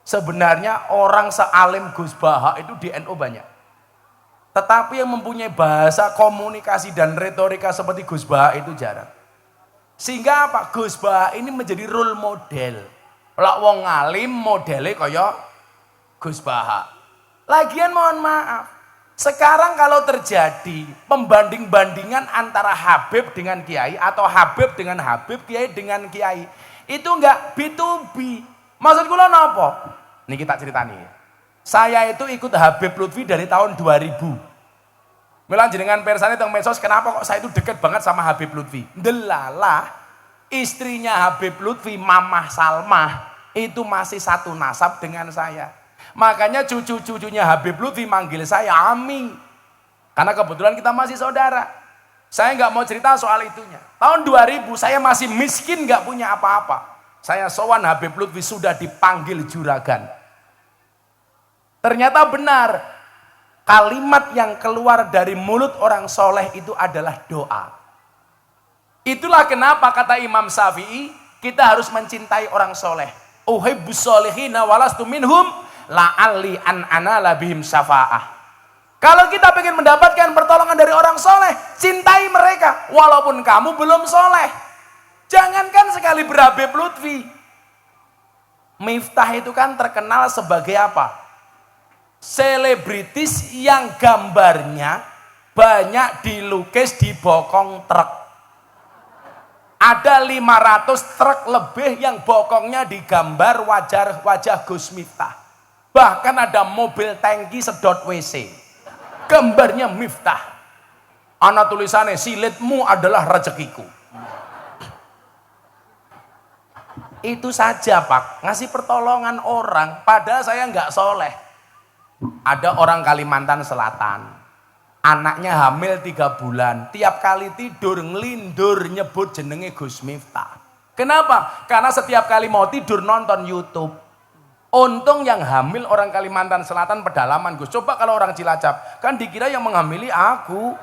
Sebenarnya orang sealim Gus Baha itu di NU banyak. Tetapi yang mempunyai bahasa komunikasi dan retorika seperti Gus Baha itu jarang. Sehingga apa? Gus Baha ini menjadi role model. Lak wong alim modelnya kaya Gus Baha. Lagian mohon maaf. Sekarang kalau terjadi pembanding-bandingan antara Habib dengan Kiai atau Habib dengan Habib, Kiai dengan Kiai, itu enggak B2B. Maksud kula napa? Niki tak ceritani. Saya itu ikut Habib Lutfi dari tahun 2000. Mila jenengan persane teng medsos kenapa kok saya itu deket banget sama Habib Lutfi? Delalah istrinya Habib Lutfi, Mamah Salmah, itu masih satu nasab dengan saya. Makanya cucu-cucunya Habib Lutfi manggil saya Ami. Karena kebetulan kita masih saudara. Saya nggak mau cerita soal itunya. Tahun 2000 saya masih miskin nggak punya apa-apa. Saya sowan Habib Lutfi sudah dipanggil juragan. Ternyata benar. Kalimat yang keluar dari mulut orang soleh itu adalah doa. Itulah kenapa kata Imam Syafi'i, kita harus mencintai orang soleh. Uhibbus solihina walastu minhum la'alli an anala bihim syafa'ah. Kalau kita ingin mendapatkan pertolongan dari orang soleh, cintai mereka walaupun kamu belum soleh. Jangankan sekali berhabib Lutfi. Miftah itu kan terkenal sebagai apa? Selebritis yang gambarnya banyak dilukis di bokong truk. Ada 500 truk lebih yang bokongnya digambar wajah Gus Miftah. Bahkan ada mobil tangki sedot WC. Gambarnya Miftah. Ana tulisannya, silitmu adalah rezekiku. Itu saja Pak, ngasih pertolongan orang, padahal saya nggak soleh. Ada orang Kalimantan Selatan, anaknya hamil 3 bulan, tiap kali tidur ngelindur nyebut jenenge Gus Miftah. Kenapa? Karena setiap kali mau tidur nonton YouTube. Untung yang hamil orang Kalimantan Selatan pedalaman Gus. Coba kalau orang Cilacap, kan dikira yang menghamili aku.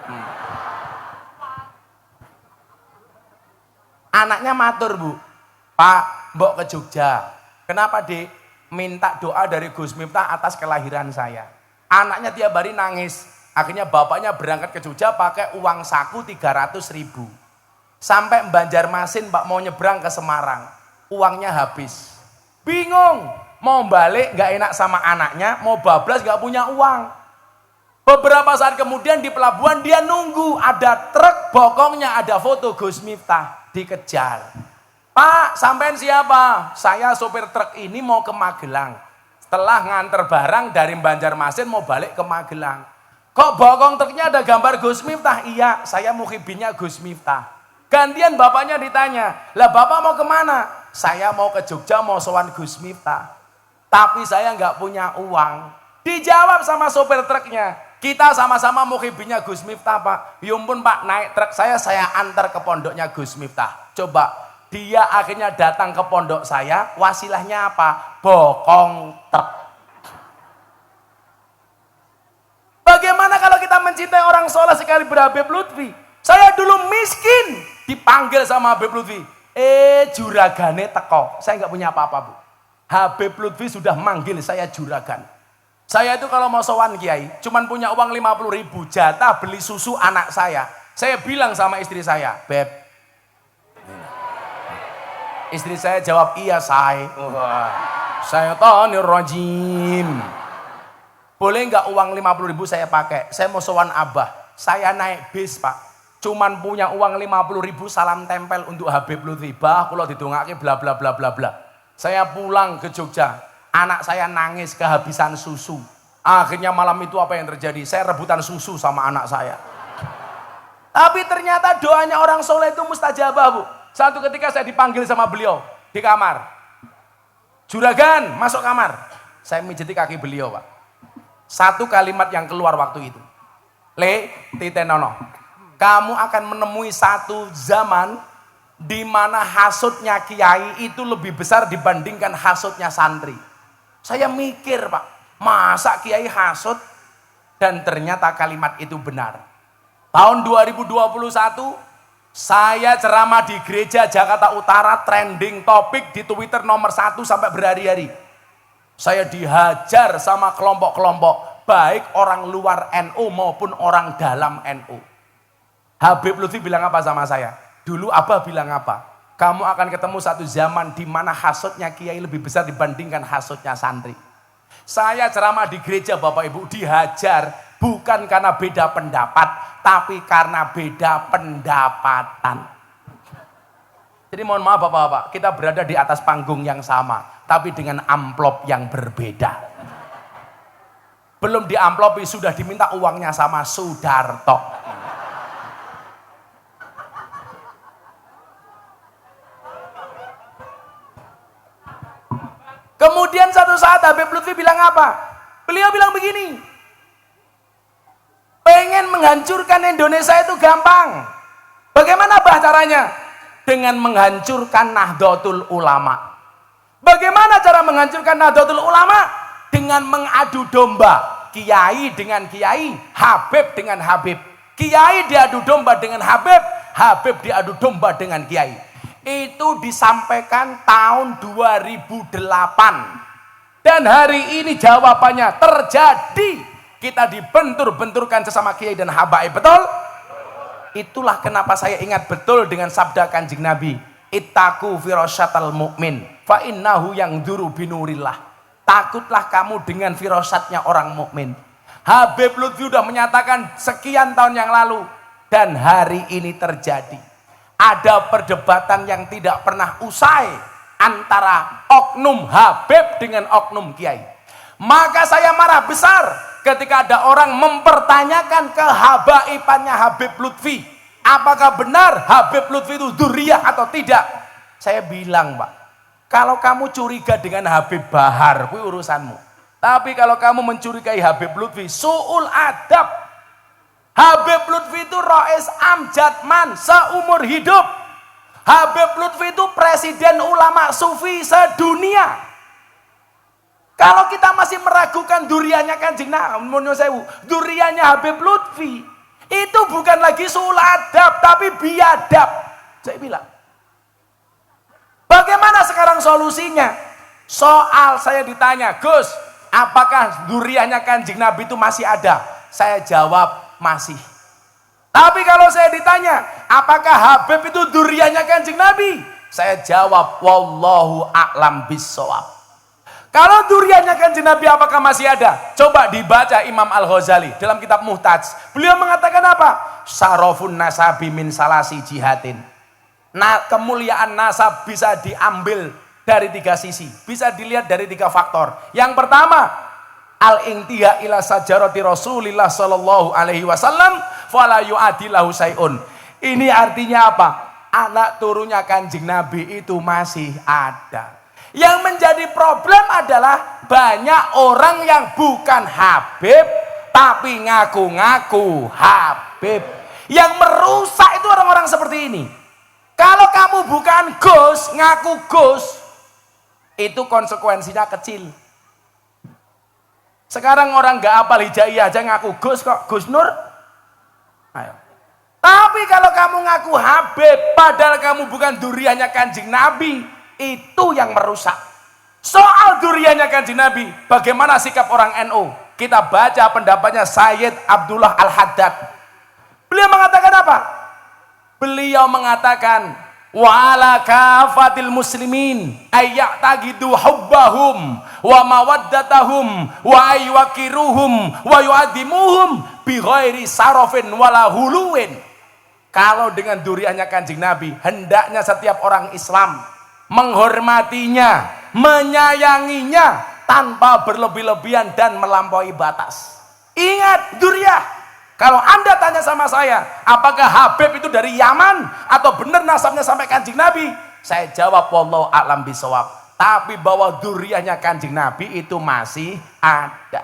Anaknya matur Bu, Pak, mbok ke Jogja. Kenapa Dek? Minta doa dari Gus Miftah atas kelahiran saya. Anaknya tiap hari nangis. Akhirnya bapaknya berangkat ke Jogja pakai uang saku 300.000. Sampai Banjarmasin Pak mau nyebrang ke Semarang. Uangnya habis. Bingung. Mau balik gak enak sama anaknya. Mau bablas gak punya uang. Beberapa saat kemudian di pelabuhan dia nunggu. Ada truk bokongnya ada foto Gus Miftah. Dikejar. Pak, sampean siapa? Saya sopir truk ini mau ke Magelang. Setelah nganter barang dari Banjarmasin mau balik ke Magelang. Kok bokong truknya ada gambar Gus Miftah? Iya, saya muhibinnya Gus Miftah. Gantian bapaknya ditanya, lah bapak mau kemana? Saya mau ke Jogja, mau sowan Gus Miftah. Tapi saya nggak punya uang. Dijawab sama sopir truknya, kita sama-sama muhibinnya Gus Miftah Pak. Yumpun Pak, naik truk saya antar ke pondoknya Gus Miftah. Coba, dia akhirnya datang ke pondok saya, wasilahnya apa? Bokong truk. Bagaimana kalau kita mencintai orang soleh sekali Habib Lutfi? Saya dulu miskin, dipanggil sama Habib Lutfi. Juragane teko, saya nggak punya apa-apa Bu. Habib Lutfi sudah manggil saya juragan. Saya itu kalau mau sowan kiai, cuman punya uang 50.000 jatah beli susu anak saya. Saya bilang sama istri saya, Beb. Istri saya jawab, iya say. Saya rajim. Boleh nggak uang 50.000 saya pakai? Saya mau sowan Abah. Saya naik bis Pak. Cuman punya uang 50.000 salam tempel untuk Habib Lutfi. Bah, kalau didongake bla bla bla bla bla. Saya pulang ke Jogja. Anak saya nangis kehabisan susu. Akhirnya malam itu apa yang terjadi? Saya rebutan susu sama anak saya. Tapi ternyata doanya orang soleh itu mustajabah Bu. Satu ketika saya dipanggil sama beliau di kamar. Juragan, masuk kamar. Saya mijeti kaki beliau Pak. Satu kalimat yang keluar waktu itu. Titenono. Kamu akan menemui satu zaman di mana hasutnya kiai itu lebih besar dibandingkan hasutnya santri. Saya mikir Pak, masa kiai hasut? Dan ternyata kalimat itu benar. Tahun 2021, saya ceramah di gereja Jakarta Utara, trending topik di Twitter nomor 1 sampai berhari-hari. Saya dihajar sama kelompok-kelompok, baik orang luar NU maupun orang dalam NU. Habib Lutfi bilang apa sama saya? Dulu Abah bilang apa? Kamu akan ketemu satu zaman di mana hasutnya kiai lebih besar dibandingkan hasutnya santri. Saya ceramah di gereja Bapak Ibu dihajar bukan karena beda pendapat, tapi karena beda pendapatan. Jadi mohon maaf Bapak-bapak, kita berada di atas panggung yang sama, tapi dengan amplop yang berbeda. Belum diamplopi sudah diminta uangnya sama Sudarto. Kemudian satu saat Habib Lutfi bilang apa? Beliau bilang begini, pengen menghancurkan Indonesia itu gampang. Bagaimana bah caranya? Dengan menghancurkan Nahdlatul Ulama. Bagaimana cara menghancurkan Nahdlatul Ulama? Dengan mengadu domba. Kiai dengan kiai, Habib dengan Habib. Kiai diadu domba dengan Habib, Habib diadu domba dengan kiai. Itu disampaikan tahun 2008. Dan hari ini jawabannya terjadi. Kita dibentur-benturkan sesama kiai dan habaib, betul? Itulah kenapa saya ingat betul dengan sabda Kanjeng Nabi, ittaqu firasyatal mu'min fa innahu yangduru binurillah. Takutlah kamu dengan firasatnya orang mukmin. Habib Lutfi sudah menyatakan sekian tahun yang lalu dan hari ini terjadi. Ada perdebatan yang tidak pernah usai antara oknum Habib dengan oknum kiai. Maka saya marah besar ketika ada orang mempertanyakan kehabaibannya Habib Lutfi. Apakah benar Habib Lutfi itu dzurriyah atau tidak? Saya bilang Pak, kalau kamu curiga dengan Habib Bahar, itu urusanmu. Tapi kalau kamu mencurigai Habib Lutfi, su'ul adab. Habib Lutfi itu Rois Amjadman seumur hidup. Habib Lutfi itu presiden ulama sufi sedunia. Kalau kita masih meragukan duriannya Kanjeng Nabi, duriannya Habib Lutfi, itu bukan lagi su'ul adab, tapi biadab. Saya bilang, bagaimana sekarang solusinya? Soal saya ditanya, Gus, apakah duriannya Kanjeng Nabi itu masih ada? Saya jawab, masih. Tapi kalau saya ditanya, apakah Habib itu duriannya Kanjeng Nabi? Saya jawab, wallahu a'lam bissawab. Kalau duriannya Kanjeng Nabi apakah masih ada? Coba dibaca Imam Al-Ghazali dalam kitab Muhtaj. Beliau mengatakan apa? Sarafun nasabi min salasi jihadin. Kemuliaan nasab bisa diambil dari 3 sisi, bisa dilihat dari 3 faktor. Yang pertama, al-intiha ila sajarati Rasulillah sallallahu alaihi wasallam fala yu'adilahu sayun. Ini artinya apa? Anak turunnya Kanjeng Nabi itu masih ada. Yang menjadi problem adalah banyak orang yang bukan Habib tapi ngaku-ngaku Habib. Yang merusak itu orang-orang seperti ini. Kalau kamu bukan Gus, ngaku Gus, itu konsekuensinya kecil. Sekarang orang nggak hafal hijaiyah aja ngaku Gus kok, Gus Nur. Ayo. Tapi kalau kamu ngaku Habib, padahal kamu bukan duriannya Kanjeng Nabi, itu yang merusak. Soal duriannya Kanjeng Nabi, bagaimana sikap orang NU? Kita baca pendapatnya Sayyid Abdullah Al-Haddad. Beliau mengatakan apa? Beliau mengatakan wa'ala kafatil muslimin ayya'taqidu hubbahum wa mawaddatahum wa aywakiruhum wa yu'addimuhum bi ghairi sarafin wala huluwin. Kalau dengan duriannya Kanjeng Nabi, hendaknya setiap orang Islam menghormatinya, menyayanginya tanpa berlebih-lebihan dan melampaui batas. Ingat duriah. Kalau Anda tanya sama saya, apakah Habib itu dari Yaman atau benar nasabnya sampai Kanjeng Nabi? Saya jawab wallahu a'lam bishawab. Tapi bahwa duriannya Kanjeng Nabi itu masih ada.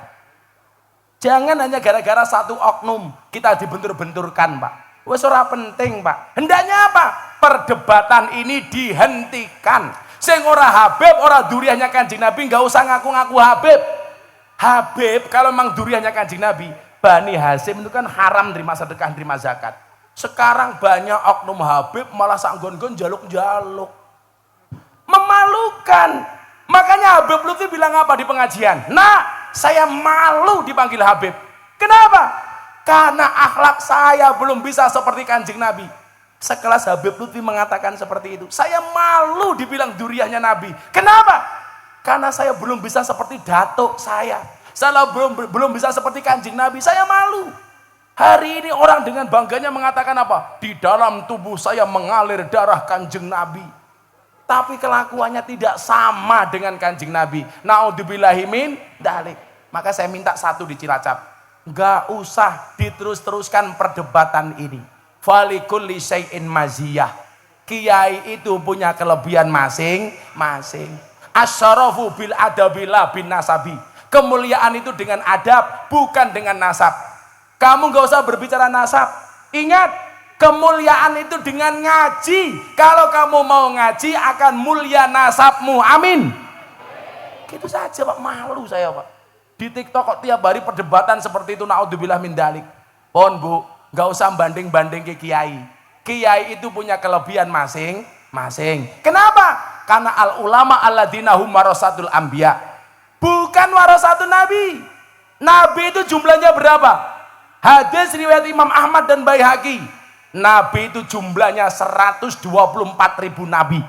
Jangan hanya gara-gara satu oknum kita dibentur-benturkan, Pak. Wes ora penting, Pak. Hendaknya apa? Perdebatan ini dihentikan. Sing ora Habib, ora duriannya Kanjeng Nabi, enggak usah ngaku-ngaku Habib. Habib kalau memang duriannya Kanjeng Nabi, Bani Hasyim itu kan haram terima sedekah, terima zakat. Sekarang banyak oknum Habib malah sanggon-gon jaluk-jaluk. Memalukan. Makanya Habib Lutfi bilang apa di pengajian? Nah, saya malu dipanggil Habib. Kenapa? Karena akhlak saya belum bisa seperti Kanjeng Nabi. Sekelas Habib Lutfi mengatakan seperti itu. Saya malu dibilang duriahnya Nabi. Kenapa? Karena saya belum bisa seperti datuk saya. Saya belum bisa seperti Kanjeng Nabi. Saya malu. Hari ini orang dengan bangganya mengatakan apa? Di dalam tubuh saya mengalir darah Kanjeng Nabi. Tapi kelakuannya tidak sama dengan Kanjeng Nabi. Naudzubillahi min dzalik. Maka saya minta satu di Cilacap. Enggak usah diterus-teruskan perdebatan ini. Falikulli syai'in maziyah. Kiai itu punya kelebihan masing-masing. Asyarafu bil adabillah bin nasabi. Kemuliaan itu dengan adab, bukan dengan nasab. Kamu gak usah berbicara nasab. Ingat, kemuliaan itu dengan ngaji. Kalau kamu mau ngaji, akan mulia nasabmu. Amin. Gitu saja, Pak. Malu saya, Pak. Di TikTok kok tiap hari perdebatan seperti itu. Naudzubillah min dzalik. Pohon, Bu, gak usah banding-banding ke kiai. Kiai itu punya kelebihan masing-masing. Kenapa? Karena al-ulama alladzina hum warasatul anbiya. Bukan warasatun Nabi. Nabi itu jumlahnya berapa? Hadis riwayat Imam Ahmad dan Baihaqi. Nabi itu jumlahnya 124.000 Nabi.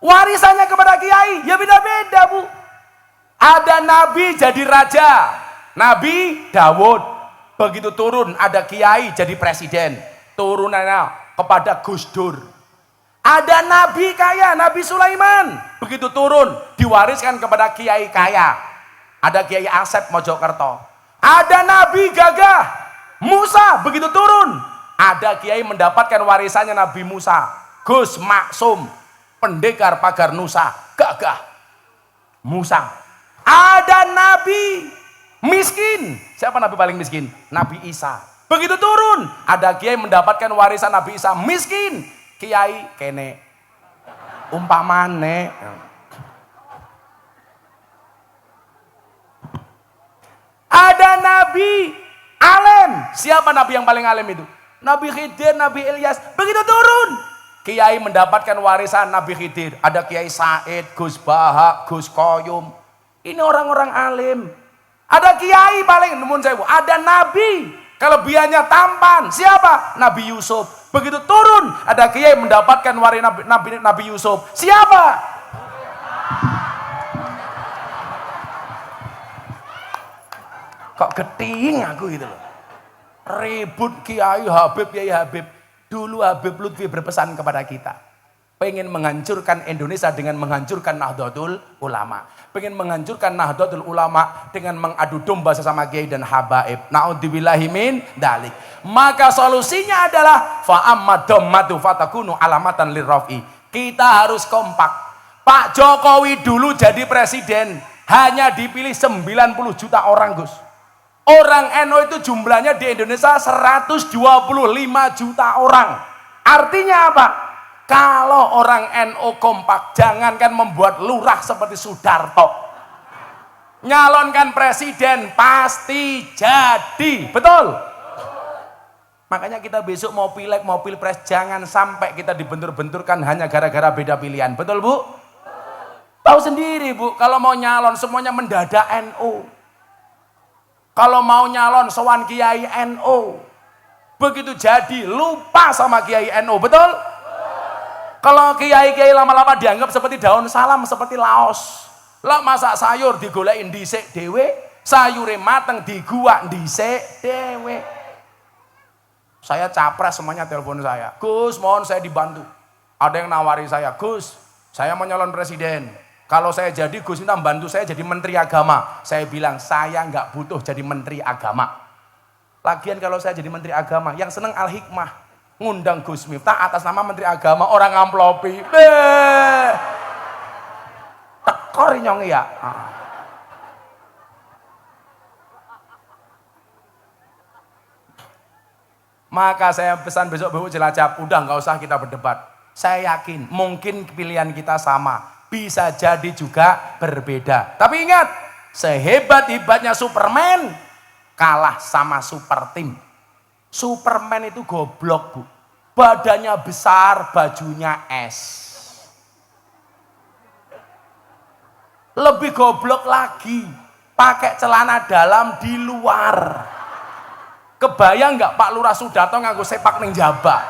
Warisannya kepada kiai, ya beda-beda, Bu. Ada Nabi jadi raja. Nabi Dawud. Begitu turun, ada kiai jadi presiden. Turunannya kepada Gus Dur. Ada nabi kaya, Nabi Sulaiman. Begitu turun, diwariskan kepada kiai kaya. Ada Kiai Asep Mojokerto. Ada nabi gagah, Musa. Begitu turun, ada kiai mendapatkan warisannya Nabi Musa. Gus Maksum, pendekar pagar Nusa, gagah, Musa. Ada nabi miskin. Siapa nabi paling miskin? Nabi Isa. Begitu turun, ada kiai mendapatkan warisan Nabi Isa, miskin. Kiai kene umpamane ada nabi alim. Siapa nabi yang paling alim itu? Nabi Khidir, Nabi Ilyas. Begitu turun, kiai mendapatkan warisan Nabi Khidir. Ada Kiai Said, Gus Baha, Gus Koyum. Ini orang-orang alim. Ada kiai paling nemun saya, ada nabi kelebihannya tampan. Siapa? Nabi Yusuf. Begitu turun, ada kiai mendapatkan warisan Nabi Yusuf. Siapa? Kok geting aku gitu loh. Ribut kiai Habib, kiai Habib. Dulu Habib Lutfi berpesan kepada kita, pengen menghancurkan Indonesia dengan menghancurkan Nahdlatul Ulama. Pengen menghancurkan Nahdlatul Ulama dengan mengadu domba sesama kiai dan habaib. Na'udzubillahi min dalik. Maka solusinya adalah fa'amma dhammatu fatakunu alamatan lirrafi. Kita harus kompak. Pak Jokowi dulu jadi presiden hanya dipilih 90 juta orang, Gus. Orang NU itu jumlahnya di Indonesia 125 juta orang. Artinya apa? Kalau orang NU kompak, jangankan membuat lurah seperti Sudarto, nyalonkan presiden pasti jadi. Betul? Makanya kita besok mau pileg, mau pilpres, jangan sampai kita dibentur-benturkan hanya gara-gara beda pilihan. Betul, Bu? Tahu sendiri, Bu, kalau mau nyalon semuanya mendadak NU. Kalau mau nyalon sowan Kiai NU, begitu jadi lupa sama Kiai NU. Betul? Kalau kiai-kiai lama-lama dianggap seperti daun salam, seperti laos. Lah masak sayur digolekin dhisik dhewe, sayure mateng diguak dhisik dhewe. Saya capres semuanya telepon saya. Gus, mohon saya dibantu. Ada yang nawari saya, Gus, saya mau nyalon presiden. Kalau saya jadi, Gus minta bantu saya jadi menteri agama. Saya bilang, saya nggak butuh jadi menteri agama. Lagian kalau saya jadi menteri agama, yang seneng Al-Hikmah. Ngundang Gus Miftah atas nama menteri agama, orang amplopi. Tekor nyong ya. Maka saya pesan besok Bu Cilacap, udah nggak usah kita berdebat. Saya yakin mungkin pilihan kita sama, bisa jadi juga berbeda. Tapi ingat, sehebat-hebatnya Superman kalah sama super team. Superman itu goblok, Bu. Badannya besar, bajunya es. Lebih goblok lagi, pakai celana dalam di luar. Kebayang nggak Pak Lurah Sudarto nganggo sepak ning jaba?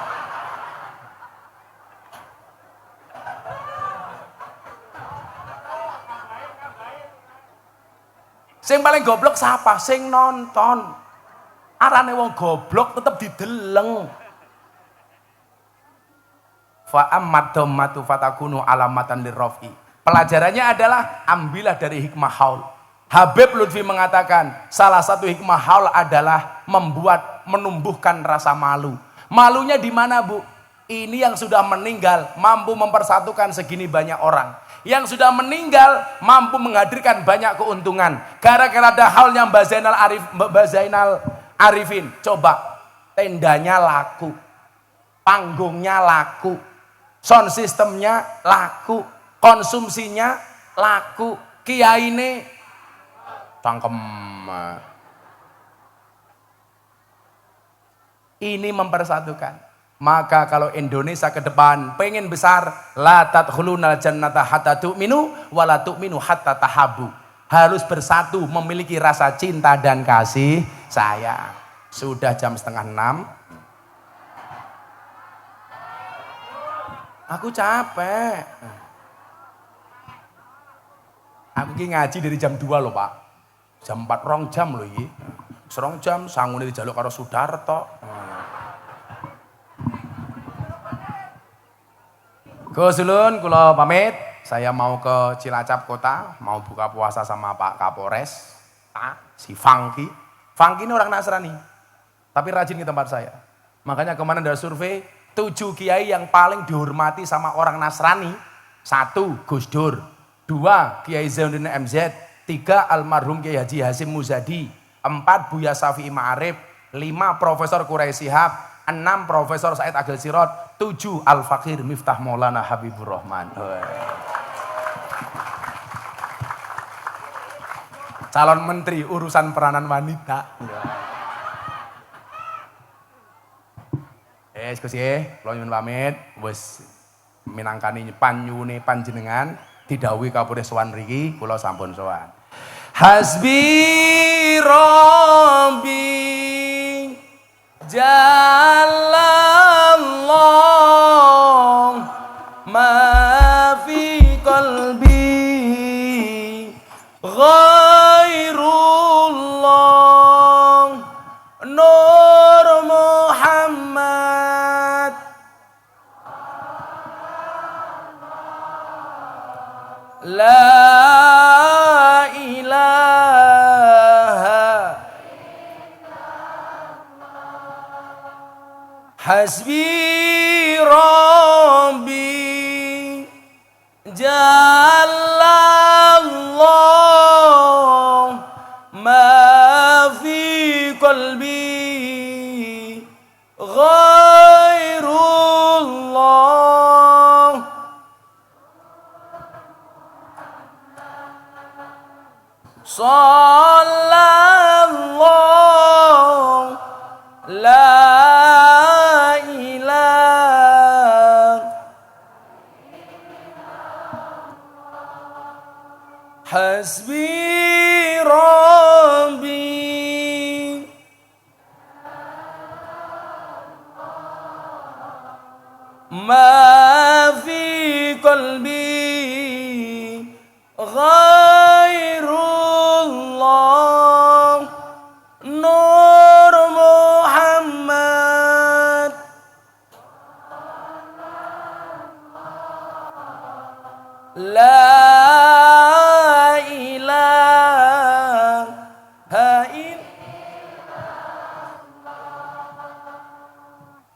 Sing paling goblok siapa? Sing nonton. Arane wong goblok tetep dideleng. Fa ammat dhammatu fatakunu alamatan lirrafi. Pelajarannya adalah ambillah dari hikmah haul. Habib Lutfi mengatakan salah satu hikmah haul adalah menumbuhkan rasa malu. Malunya di mana, Bu? Ini yang sudah meninggal mampu mempersatukan segini banyak orang. Yang sudah meninggal mampu menghadirkan banyak keuntungan. Gara-gara ada halnya Mbak Zainal Arifin. Coba, tendanya laku, panggungnya laku, sound systemnya laku, konsumsinya laku, kiai ini cangkem. Ini mempersatukan. Maka kalau Indonesia ke depan pengen besar, la tadkhulunal jannata hatta tu'minu wa la tu'minu hatta tahabbu. Harus bersatu, memiliki rasa cinta dan kasih sayang. Sudah jam 5:30. Aku capek. Aku ki ngaji dari jam 2 loh, Pak. Jam 4 rong jam loh iki. Serong jam sangune dijaluk karo Sudarto. Gus Ulun, kula pamit. Saya mau ke Cilacap kota, mau buka puasa sama Pak Kapolres, si Funky. Funky ini orang Nasrani, tapi rajin ke tempat saya. Makanya kemarin ada survei, 7 kiai yang paling dihormati sama orang Nasrani. 1, Gus Dur. 2, Kiai Zainuddin MZ. 3, almarhum Kiai Haji Hasyim Muzadi. 4, Buya Syafi'i Ma'arif. 5, Profesor Quraisy Shihab. 6, Profesor Said Agil Sirot. 7, Al-Fakir Miftah Maulana Habibur Rahman. Calon menteri urusan peranan wanita. Gus kula nyuwun pamit, wis minangkani panyuwune panjenengan didhawuhi kapurih sowan mriki, kula sampun sowan. Hasbi Rabbi Jalallah ma fi qalbi ghairullah Nur Muhammad La ilaha hasbi rabbi jallallah ma fi qalbi ghairullah sallallahu la ilaha hasbi rabbi ma fi qalbi ghairullah nur Muhammad la ilaha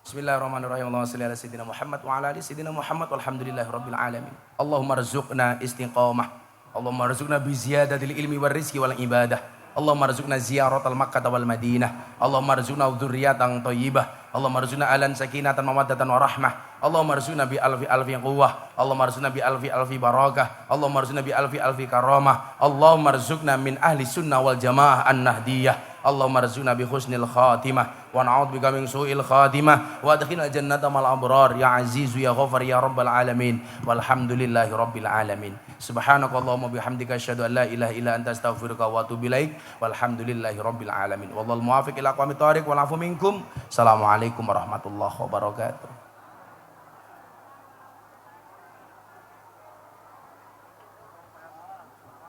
Bismillahirrahmanirrahim. Allahumma shalli ala sayyidina Muhammad wa ala ali sayyidina Muhammad walhamdulillahirabbil alamin. Allahumma rzuqna istiqamah. Allahumma rzuqna bi ziyadatil ilmi war rizqi wal ibadah. Allahumma rzuqna ziyaratal Makkah wal Madinah. Allahumma rzuqna dzurriyyatan thayyibah. Allahumma rzuqna alan sakinatan mawaddatan wa rahmah. Allahumma rzuqna bi alfi quwwah. Allahumma rzuqna bi alfi barakah. Allahumma rzuqna bi alfi karamah. Allahumma rzuqna min ahli sunnah wal jamaah an-nahdiyah. Allahumma rzuqna bi husnil khatimah wa na'udzubika min su'il khatimah wa adkhilna jannata mal abrar ya azizu ya ghafar ya rabbal alamin walhamdulillahi rabbil alamin. Subhanakallahumma bihamdika asyhadu an la ilaha illa anta astaghfiruka wa atubu ilaik walhamdulillahi rabbil alamin. Wallahul muwaffiq ila aqwamit thoriq wal afu minkum. Assalamualaikum warahmatullahi wabarakatuh.